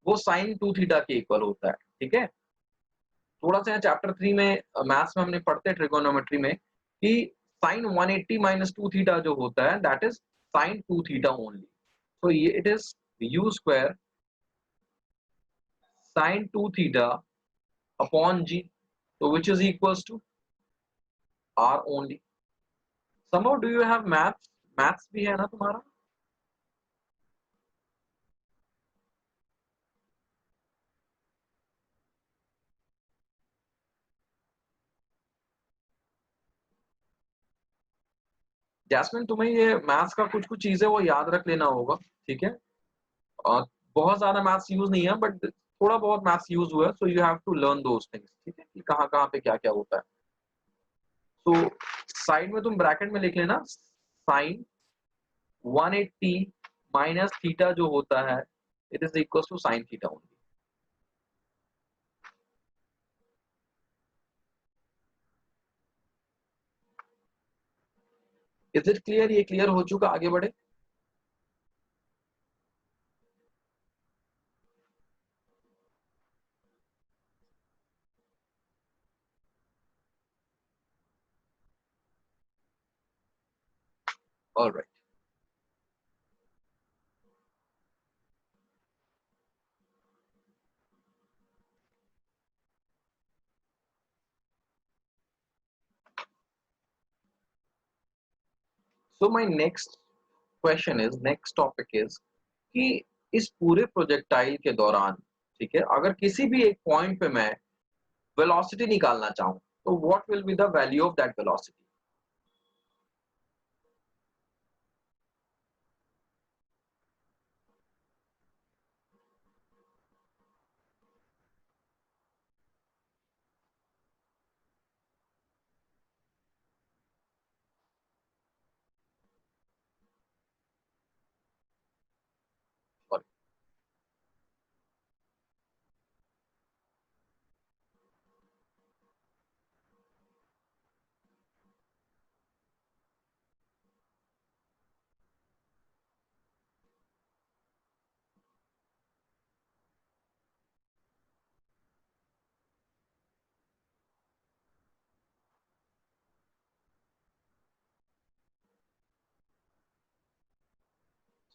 वो साइन 2 थीटा के इक्वल होता है, ठीक है। थोड़ा सा चैप्टर 3 में मैथ्स में हमने पढ़ते हैं ट्रिगोनोमेट्री में कि साइन 180 माइनस 2 थीटा जो होता है that is sine 2 theta only. तो ये it is u square sine 2 theta upon g, तो which is equals to r only. somehow do you have maths भी है ना तुम्हारा? जैस्मिन तुम्हें ये मैथ्स का कुछ कुछ चीजें वो याद रख लेना होगा, ठीक है। और बहुत ज्यादा मैथ्स यूज नहीं है बट थोड़ा बहुत मैथ्स यूज हुआ है, so you have to learn those things, ठीक है, कि कहाँ कहाँ पे क्या क्या होता है। तो साइड में तुम ब्रैकेट में लिख लेना साइन 180 माइनस थीटा जो होता है it is equal to sine theta only. Is it clear? ये क्लियर हो चुका, आगे बढ़े। Alright, so my next question is, next topic is कि इस पूरे प्रोजेक्टाइल के दौरान, ठीक है, अगर किसी भी एक पॉइंट पे मैं वेलोसिटी निकालना चाहूं तो what will be the value of that velocity.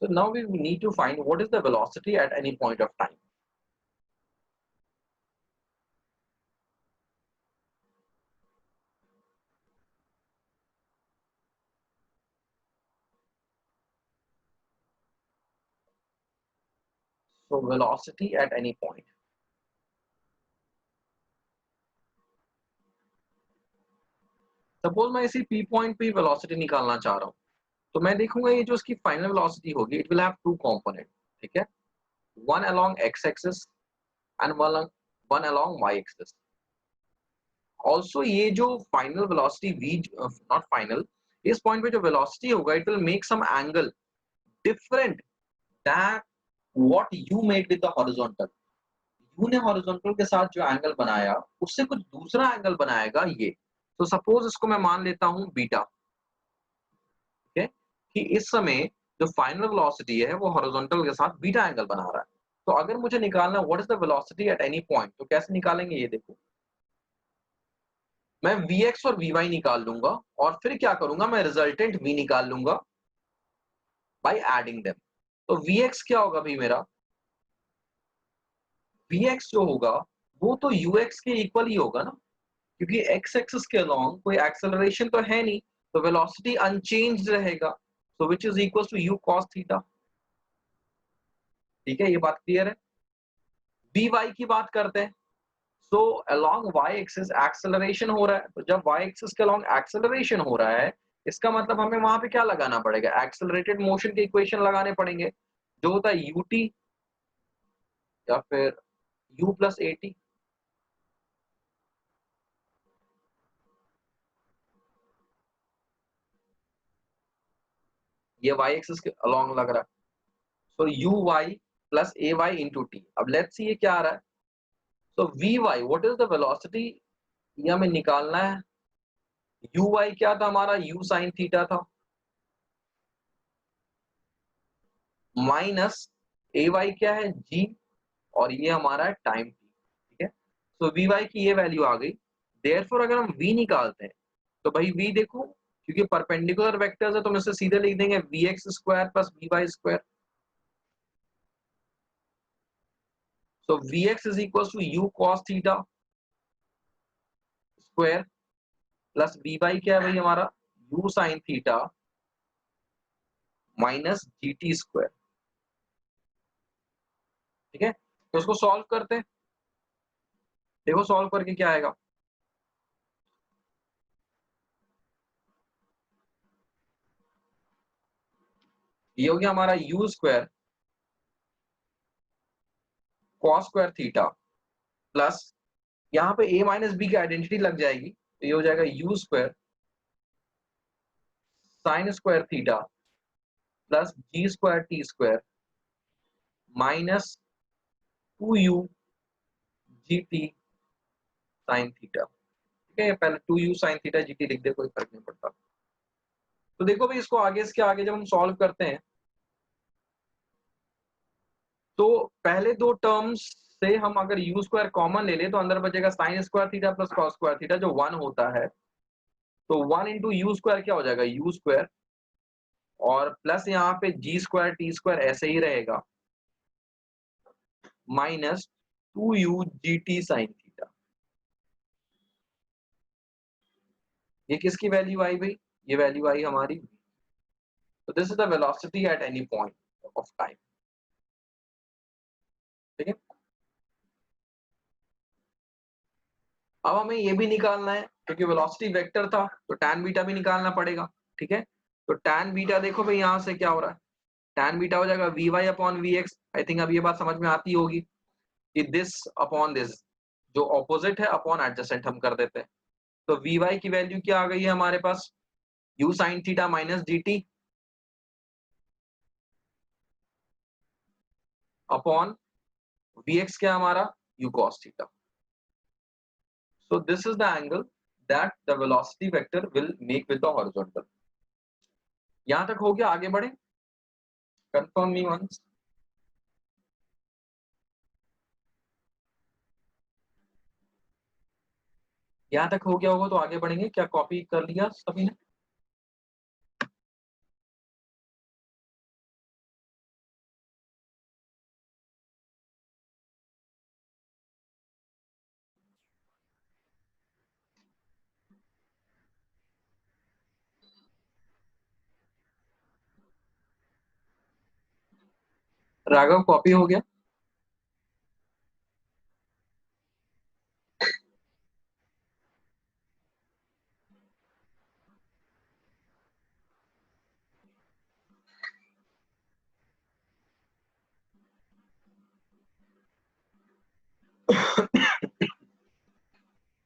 So now we need to find what is the velocity at any point of time. So velocity at any point. Suppose मैं इसी P point पे velocity निकालना चाह रहा हूँ, तो मैं देखूंगा ये जो इसकी final velocity होगी, it will have two component, ठीक है, one along x axis and one along y axis. Also ये जो final velocity v, not final, इस point पे जो velocity होगा, it will make some angle different than what you made with the horizontal. U ने horizontal के साथ जो एंगल बनाया उससे कुछ दूसरा एंगल बनाएगा ये। तो सपोज इसको मैं मान लेता हूं बीटा, ठीक है, कि इस समय जो फाइनल वेलोसिटी है वो हॉरिजॉन्टल के साथ बीटा एंगल बना रहा है। तो अगर मुझे निकालना what is the velocity at any point, तो कैसे निकालेंगे ये देखो, मैं Vx और Vy निकाल लूंगा और फिर क्या करूंगा, मैं रिजल्टेंट V निकाल लूंगा बाय एडिंग देम। तो Vx क्या होगा भाई मेरा, Vx जो होगा वो तो Ux के इक्वल ही होगा ना, क्योंकि x एक्सिस के अलोंग कोई एक्सेलरेशन तो है नहीं, तो वेलोसिटी अनचेंज्ड रहेगा, so which is equal to u cos theta. ठीक है, ये बात क्लियर है। Vy की बात करते हैं, so along y axis acceleration हो रहा है, तो जब y एक्सिस के अलोंग एक्सेलरेशन हो रहा है इसका मतलब हमें वहां पे क्या लगाना पड़ेगा, एक्सेलरेटेड मोशन के इक्वेशन लगाने पड़ेंगे, जो होता है ut या फिर u प्लस at। ये y एक्सिस के अलोंग लग रहा है, so U Y plus A Y into T. अब लेट्स सी ये क्या आ रहा है, so V Y what is the velocity, ये हमें निकालना है। यू वाई क्या था हमारा, यू साइन थीटा था, माइनस ए वाई क्या है, जी, और ये हमारा है टाइम टी, ठीक है। सो वी वाई की ये वैल्यू आ गई। देयरफॉर अगर हम v निकालते हैं तो भाई v देखो, क्योंकि परपेंडिकुलर वेक्टर्स है तो हम इसे सीधे लिख देंगे V X square plus V Y square. So V X is equal to U cos theta square plus V Y क्या है भाई हमारा, U sine theta minus G T square, ठीक है। तो इसको सॉल्व करते हैं, देखो सॉल्व करके क्या आएगा। ये हो गया हमारा U square cos square theta plus, यहाँ पे a माइनस बी की आइडेंटिटी लग जाएगी, तो ये हो जाएगा U square sine square theta plus G square T square minus 2u G T sine theta, ठीक है। पहले 2u sine theta G T लिख दे, कोई फर्क नहीं पड़ता। तो देखो भाई इसको आगे इसके आगे जब हम सॉल्व करते हैं तो पहले दो टर्म्स से हम अगर यू स्क्वायर कॉमन ले ले तो अंदर बचेगा sign square theta plus cos square theta जो 1 होता है, तो 1 इंटू यू स्क्वायर क्या हो जाएगा, यू स्क्वायर, और प्लस यहाँ पे जी स्क्वायर टी स्क्वायर ऐसे ही रहेगा minus 2u G T sine theta. ये किसकी वैल्यू आई भाई, ये वैल्यू आई हमारी, तो this is the velocity at any point of time, ठीक है। अब हमें ये भी निकालना है क्योंकि वेलोसिटी वेक्टर था तो tan बीटा भी निकालना पड़ेगा, ठीक है। तो tan बीटा देखो भाई यहाँ से क्या हो रहा है, tan बीटा हो जाएगा V Y upon we X. I think अब ये बात समझ में आती होगी कि दिस अपॉन दिस, जो ऑपोजिट है अपॉन एडजेसेंट हम कर देते हैं। तो वी वाई की वैल्यू क्या आ गई है हमारे पास, u sine theta minus d t upon we x क्या हमारा, u cos theta. So this is the angle that the velocity vector will make with the horizontal. यहां तक हो गया, आगे बढ़े, confirm me once। यहां तक हो गया होगा तो आगे बढ़ेंगे, क्या कॉपी कर लिया सभी ने। राघव कॉपी हो गया।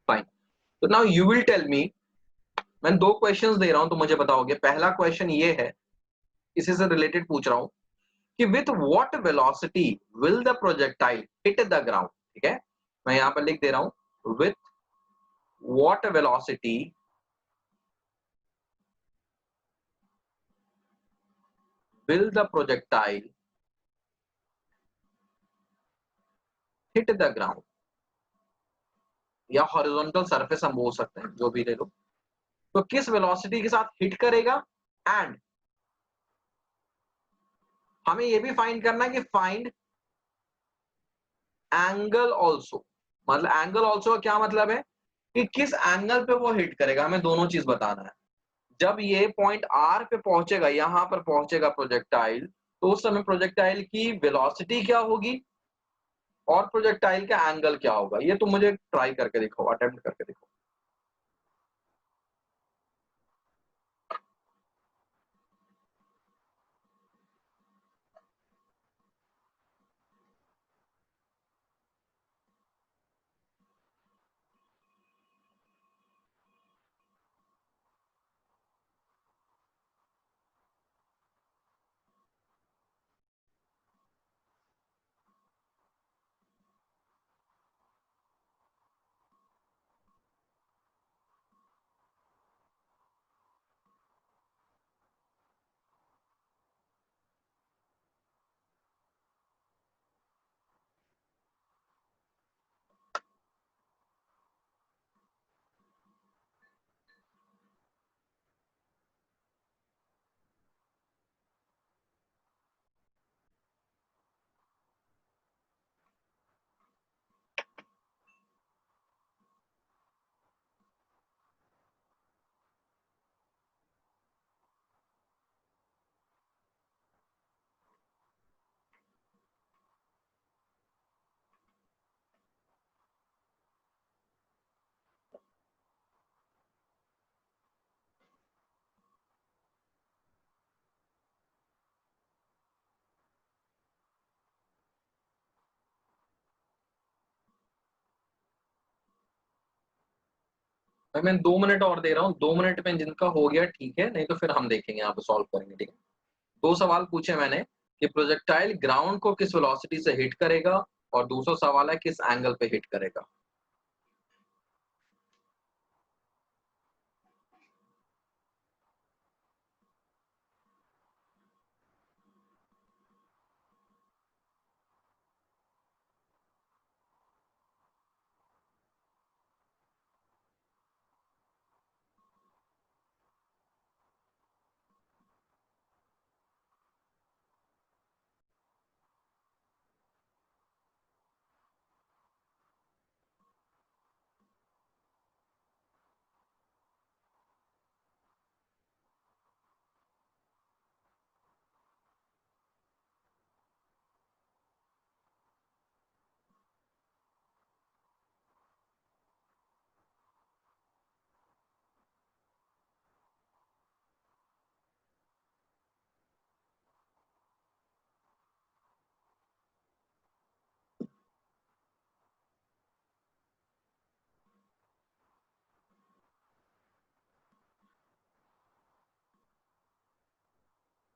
फाइन, तो now you will tell me, मैं दो क्वेश्चंस दे रहा हूं तो मुझे बताओगे। पहला क्वेश्चन ये है, इसी से रिलेटेड पूछ रहा हूं कि with what velocity will the projectile hit the ground, ठीक है। मैं यहां पर लिख दे रहा हूं, with what velocity will the projectile hit the ground, या हॉरिजॉन्टल सरफेस हम बोल सकते हैं, जो भी ले लो। तो किस वेलोसिटी के साथ हिट करेगा, एंड हमें ये भी फाइंड करना है कि फाइंड एंगल ऑल्सो। मतलब एंगल ऑल्सो का क्या मतलब है कि किस एंगल पे वो हिट करेगा, हमें दोनों चीज बताना है। जब ये पॉइंट आर पे पहुंचेगा, यहां पर पहुंचेगा प्रोजेक्टाइल, तो उस समय प्रोजेक्टाइल की वेलोसिटी क्या होगी और प्रोजेक्टाइल का एंगल क्या होगा, ये तो मुझे ट्राई करके दिखाओ, अटेम्प्ट करके दिखाओ। भाई मैं 2 मिनट और दे रहा हूँ, 2 मिनट में जिनका हो गया ठीक है, नहीं तो फिर हम देखेंगे यहाँ पे सॉल्व करेंगे, ठीक है। 2 सवाल पूछे मैंने कि प्रोजेक्टाइल ग्राउंड को किस वेलोसिटी से हिट करेगा, और दूसरा सवाल है किस एंगल पे हिट करेगा।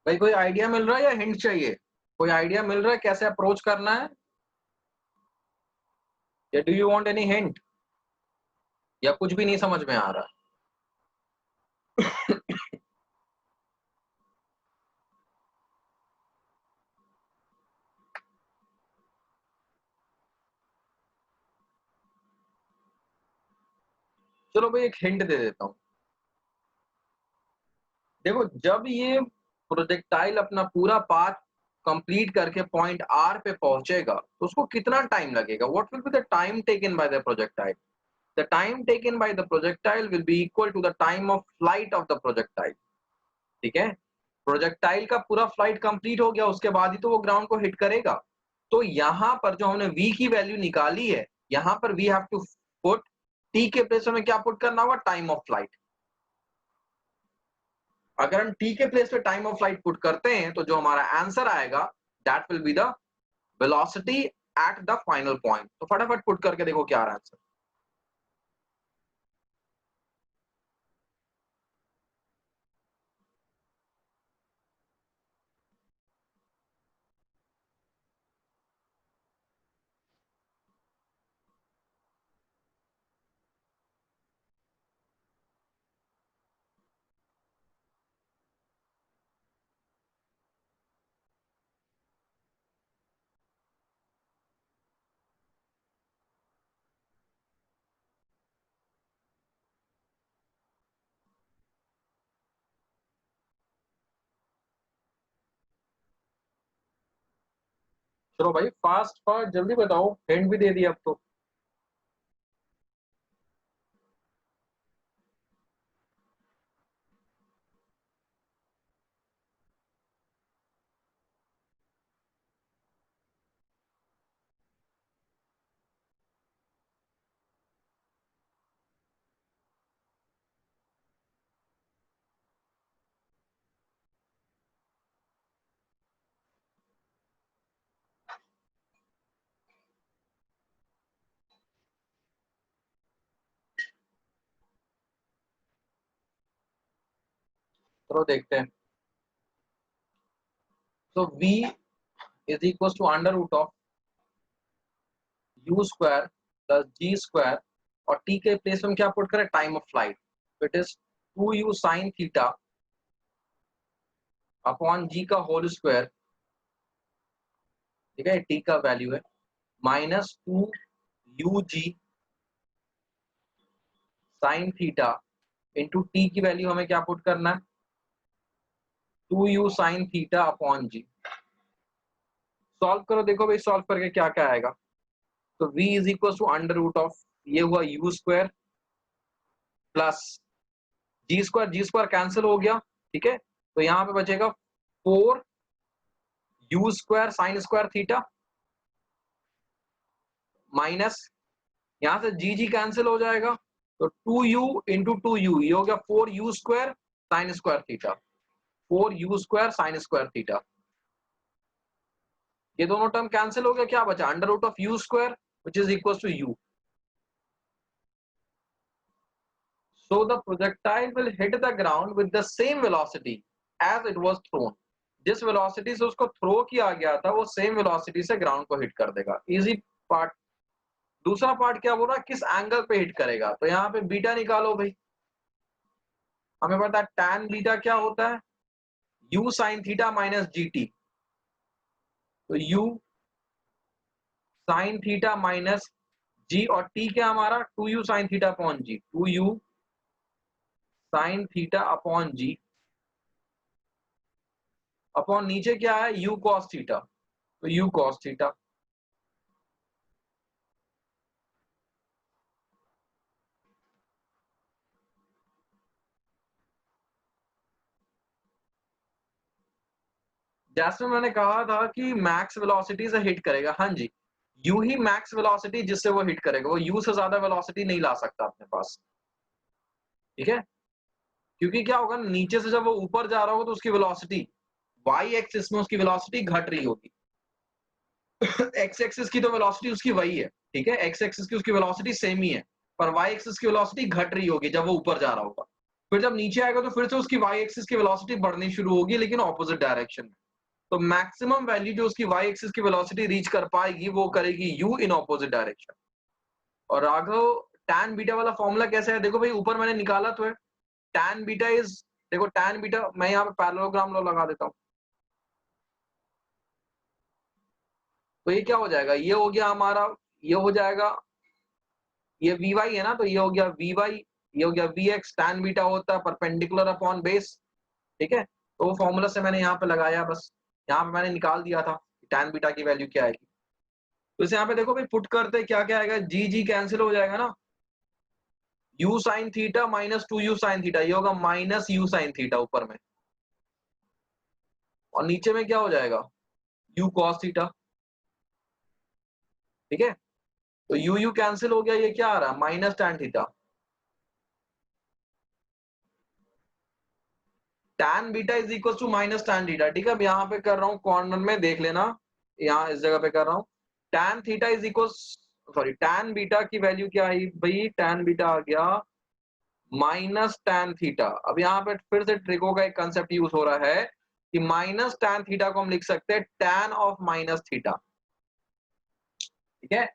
भाई कोई आइडिया मिल रहा है या हिंट चाहिए? कोई आइडिया मिल रहा है कैसे अप्रोच करना है, या do you want any hint, या कुछ भी नहीं समझ में आ रहा? चलो भाई एक हिंट दे देता हूँ। देखो जब ये प्रोजेक्टाइल अपना पूरा पाथ कंप्लीट करके पॉइंट आर पे पहुंचेगा तो उसको कितना टाइम लगेगा, what will be the time taken by the projectile? The time taken by the projectile will be equal to the time of flight of the projectile, ठीक है। Projectile का पूरा फ्लाइट कंप्लीट हो गया, उसके बाद ही तो वो ग्राउंड को हिट करेगा। तो यहाँ पर जो हमने v की वैल्यू निकाली है, यहाँ पर we have to put t के प्लेस में क्या पुट करना होगा, टाइम ऑफ फ्लाइट। अगर हम t के प्लेस पे टाइम ऑफ फ्लाइट पुट करते हैं तो जो हमारा आंसर आएगा that will be the velocity at the final point. तो फटाफट पुट करके देखो क्या आ रहा है आंसर। चलो भाई फास्ट फास्ट जल्दी बताओ, हिंट भी दे दिया अब तो। चलो देखते हैं। तो v is equal to under root of u square plus g square, और t के प्लेस में क्या पुट करें, time of flight. It is 2u sine theta upon g का होल स्क्वायर, ठीक है, t का वैल्यू है, minus 2u g sine theta into t की वैल्यू हमें क्या पुट करना है, 2u sine theta upon g। Solve करो, देखो भाई सॉल्व करके क्या क्या आएगा। तो v is equal to under root of, ये हुआ u square plus G square cancel हो गया, ठीक है। तो यहाँ पे बचेगा 4u square sine square theta, minus यहाँ से जी कैंसिल हो जाएगा, तो 2u इंटू 2u, ये हो गया 4u square sine square theta, 4u square sine square theta. ये दोनों टर्म कैंसिल हो गया, क्या बचा, under root of u square which is equal to u। So the projectile will hit the ground with the same velocity as it was thrown. जिस velocity से उसको throw किया गया था वो सेम वेलोसिटी से ग्राउंड को हिट कर देगा. Easy part. दूसरा पार्ट क्या बोल रहा है, किस एंगल पे हिट करेगा. तो यहाँ पे बीटा निकालो भाई. हमें पता है tan बीटा क्या होता है, u sin theta minus gt. तो u sin theta minus g और t क्या हमारा 2u sin theta upon g. 2u sin theta upon g upon नीचे क्या है u cos थीटा. तो u cos थीटा. जैसे मैंने कहा था कि मैक्स वेलोसिटी से हिट करेगा. हाँ जी, यू ही मैक्स वेलोसिटी जिससे वो हिट करेगा. वो यू से ज्यादा वेलोसिटी नहीं ला सकता अपने पास. ठीक है, क्योंकि क्या होगा नीचे से जब वो ऊपर जा रहा होगा तो उसकी वेलोसिटी वाई एक्सिस में उसकी वेलोसिटी घट रही होगी. एक्स एक्सिस की तो वेलोसिटी उसकी वही है. ठीक है, एक्स एक्सिस की उसकी वेलोसिटी सेम ही है, पर वाई एक्सिस की वेलोसिटी घट रही होगी जब वो ऊपर जा रहा होगा. फिर जब नीचे आएगा तो फिर से उसकी वाई एक्सिस की वेलोसिटी बढ़नी शुरू होगी, लेकिन ऑपोजिट डायरेक्शन में. तो मैक्सिमम वैल्यू जो उसकी वाई एक्सिस की वेलोसिटी रीच कर पाएगी वो करेगी यू इन ऑपोजिट डायरेक्शन. और राघव tan बीटा वाला फॉर्मूला कैसा है देखो भाई, ऊपर मैंने निकाला तो है. tan बीटा इज, देखो tan बीटा मैं यहाँ पे पैरेललोग्राम लॉ लगा देता हूँ. तो ये क्या हो जाएगा, ये हो गया हमारा, ये हो जाएगा, ये वी वाई है ना, तो ये हो गया वी वाई, ये हो गया वी एक्स. tan बीटा होता है परपेंडिकुलर अपॉन बेस. ठीक है, तो वो फॉर्मूला से मैंने यहाँ पे लगाया, बस यहाँ पे मैंने निकाल दिया था tan बीटा की वैल्यू क्या आएगी. तो इसे यहाँ पे देखो भाई पुट करते क्या क्या आएगा, जी जी कैंसिल हो जाएगा ना. u sign theta minus 2u sine theta, ये होगा माइनस u साइन थीटा ऊपर में, और नीचे में क्या हो जाएगा u cos थीटा. ठीक है, तो u कैंसिल हो गया, ये क्या आ रहा है minus tan theta. tan beta is equal to minus tan theta. ठीक है, अब यहाँ पे कर रहा हूँ कॉर्नर में देख लेना, यहाँ इस जगह पे कर रहा हूँ. tan theta is equal, sorry tan beta की वैल्यू क्या आई भाई, tan बीटा आ गया माइनस tan थीटा. अब यहाँ पे फिर से ट्रिको का एक कंसेप्ट यूज हो रहा है कि माइनस tan थीटा को हम लिख सकते हैं tan ऑफ माइनस थीटा. ठीक है,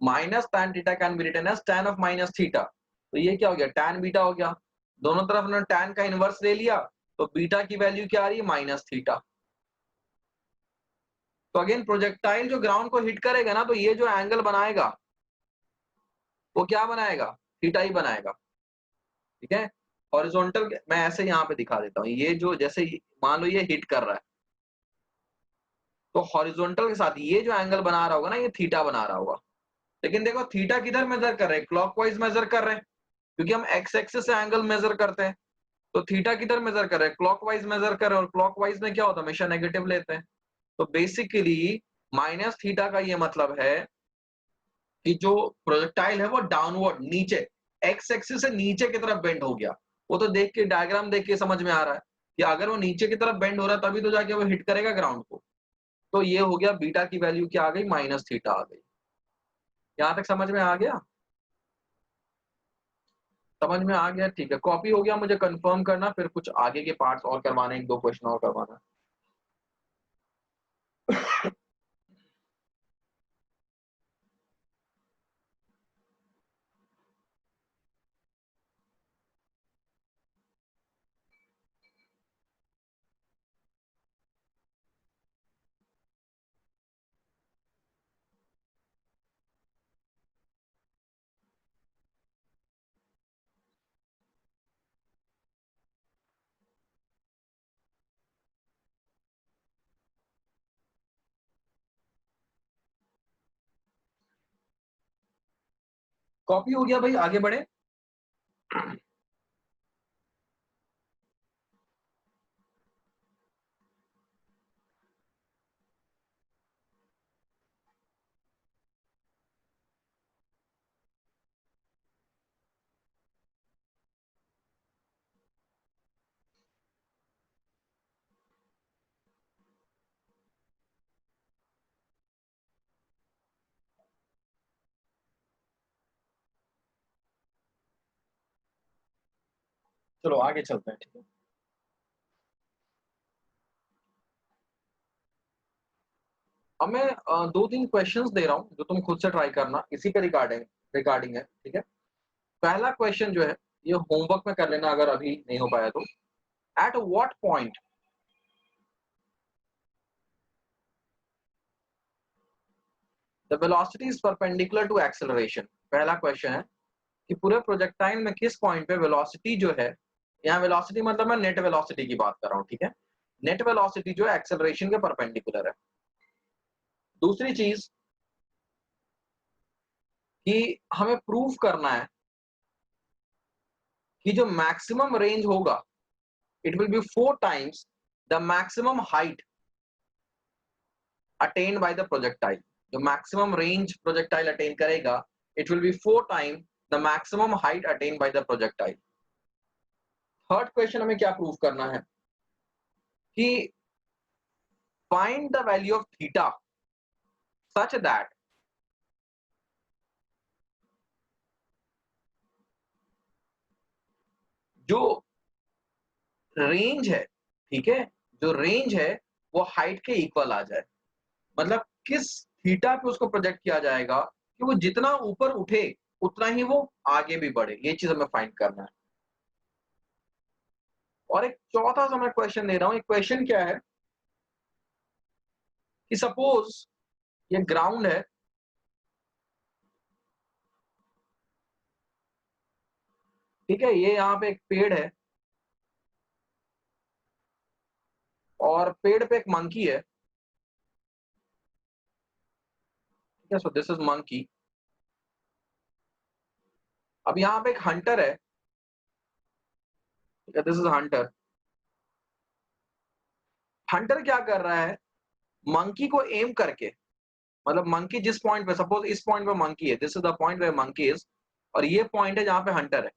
minus tan theta can be written as tan of minus theta. तो ये क्या हो गया tan बीटा हो गया. दोनों तरफ हमने tan का इनवर्स ले लिया, तो बीटा की वैल्यू क्या आ रही है माइनस थीटा. तो अगेन प्रोजेक्टाइल जो ग्राउंड को हिट करेगा ना, तो ये जो एंगल बनाएगा वो क्या बनाएगा, थीटा ही बनाएगा. ठीक है, हॉरिजॉन्टल मैं ऐसे यहाँ पे दिखा देता हूँ. ये जो जैसे मान लो ये हिट कर रहा है, तो हॉरिजॉन्टल के साथ ये जो एंगल बना रहा होगा ना, ये थीटा बना रहा होगा. लेकिन देखो थीटा किधर मेजर कर रहे हैं, क्लॉकवाइज मेजर कर रहे हैं, क्योंकि हम एक्स एक्सिस से एंगल मेजर करते हैं. तो थीटा किधर मेजर कर रहे हैं, क्लॉकवाइज मेजर कर रहे हैं, और क्लॉकवाइज में क्या होता है हमेशा नेगेटिव लेते हैं. तो बेसिकली माइनस थीटा का ये मतलब है कि जो प्रोजेक्टाइल है वो डाउनवर्ड नीचे एक्स एक्सिस से नीचे की तरफ बेंड हो गया. वो तो देख के डायग्राम देख के समझ में आ रहा है कि अगर वो नीचे की तरफ बेंड हो रहा है तभी तो जाके वो हिट करेगा ग्राउंड को. तो ये हो गया बीटा की वैल्यू क्या आ गई माइनस थीटा आ गई. यहां तक समझ में आ गया, समझ में आ गया. ठीक है, कॉपी हो गया, मुझे कंफर्म करना, फिर कुछ आगे के पार्ट्स और करवाने, एक दो क्वेश्चन और करवाना. कॉपी हो गया भाई, आगे बढ़े. चलो आगे चलते हैं, ठीक है। अब मैं 2-3 क्वेश्चंस दे रहा हूँ जो तुम खुद से ट्राई करना, इसी के रिगार्डिंग रिगार्डिंग है, ठीक है। पहला क्वेश्चन जो है ये होमवर्क में कर लेना अगर अभी नहीं हो पाया तो। At what point the velocity is perpendicular to acceleration. पहला क्वेश्चन है कि पूरे प्रोजेक्टाइल में किस पॉइंट पे वेलोसिटी जो है, यहाँ वेलोसिटी मतलब मैं नेट वेलोसिटी की बात कर रहा हूँ, ठीक है। नेट वेलोसिटी जो है एक्सेलरेशन के परपेंडिकुलर है। दूसरी चीज कि हमें प्रूव करना है कि जो मैक्सिमम रेंज होगा it will be 4 times the maximum height attend bye the projectile. जो मैक्सिमम रेंज प्रोजेक्टाइल अटेन करेगा it will be 4 time the maximum height attain bye the projectile. Third question हमें क्या prove करना है कि find the value of theta such that जो range है, ठीक है, जो रेंज है वो हाइट के इक्वल आ जाए। मतलब किस थीटा पे उसको प्रोजेक्ट किया जाएगा कि वो जितना ऊपर उठे उतना ही वो आगे भी बढ़े, ये चीज हमें फाइंड करना है। और एक चौथा सा मैं क्वेश्चन दे रहा हूं। एक क्वेश्चन क्या है कि सपोज ये ग्राउंड है, ठीक है, ये यहाँ पे एक पेड़ है और पेड़ पे एक मंकी है, ठीक है। So this is monkey. अब यहाँ पे एक हंटर है, ठीक है, दिस इज हंटर। हंटर क्या कर रहा है, मंकी को एम करके, मतलब मंकी जिस पॉइंट पे, सपोज इस पॉइंट पे मंकी है, this is the point where monkey is, और ये पॉइंट है जहां पे हंटर है,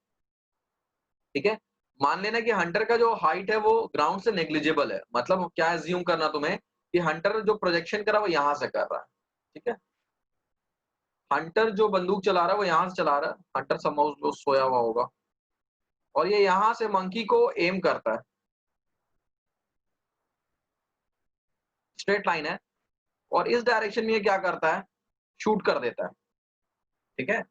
ठीक है। मान लेना कि हंटर का जो हाइट है वो ग्राउंड से नेग्लिजिबल है, मतलब क्या एज्यूम करना तुम्हें कि हंटर जो प्रोजेक्शन कर रहा है वो यहां से कर रहा है, ठीक है। हंटर जो बंदूक चला रहा है वो यहां से चला रहा है, हंटर समझ लो सोया हुआ होगा, और ये यहां से मंकी को एम करता है, स्ट्रेट लाइन है, और इस डायरेक्शन में ये क्या करता है, शूट कर देता है, ठीक है।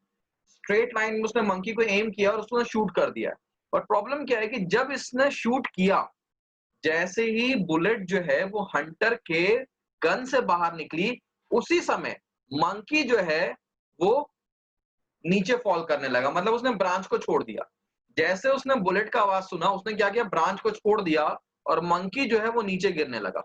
स्ट्रेट लाइन में उसने मंकी को एम किया और उसने शूट कर दिया। और प्रॉब्लम क्या है कि जब इसने शूट किया, जैसे ही बुलेट जो है वो हंटर के गन से बाहर निकली, उसी समय मंकी जो है वो नीचे फॉल करने लगा, मतलब उसने ब्रांच को छोड़ दिया। जैसे उसने बुलेट का आवाज सुना, उसने क्या किया, ब्रांच को छोड़ दिया और मंकी जो है वो नीचे गिरने लगा।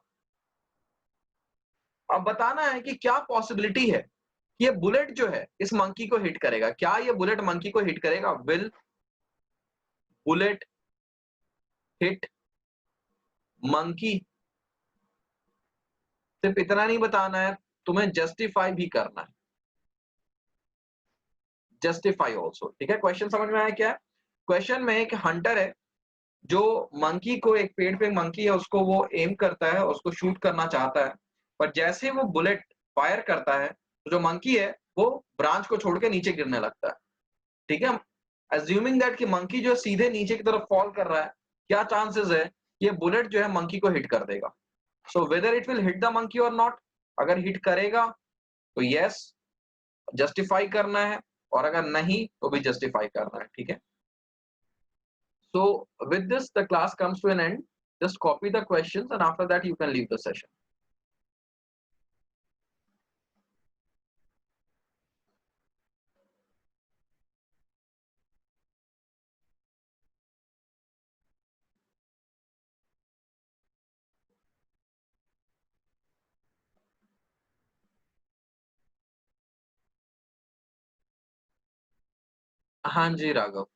अब बताना है कि क्या पॉसिबिलिटी है कि ये बुलेट जो है इस मंकी को हिट करेगा। क्या ये बुलेट मंकी को हिट करेगा? Will bullet hit monkey? सिर्फ इतना नहीं बताना है, तुम्हें जस्टिफाई भी करना है, जस्टिफाई ऑल्सो, ठीक है। क्वेश्चन समझ में आया क्या है? क्वेश्चन में एक हंटर है जो मंकी को, एक पेड़ पे मंकी है उसको वो एम करता है, उसको शूट करना चाहता है, पर जैसे ही वो बुलेट फायर करता है तो जो मंकी है वो ब्रांच को छोड़ के नीचे गिरने लगता है, ठीक है। अज्यूमिंग दैट कि मंकी जो सीधे नीचे की तरफ फॉल कर रहा है, क्या चांसेस है ये बुलेट जो है मंकी को हिट कर देगा? So whether it will hit the monkey और नॉट, अगर हिट करेगा तो यस जस्टिफाई करना है, और अगर नहीं तो भी जस्टिफाई करना है, ठीक है। So with this, the class comes to an end. Just copy the questions and after that you can leave the session. हाँ जी राघव।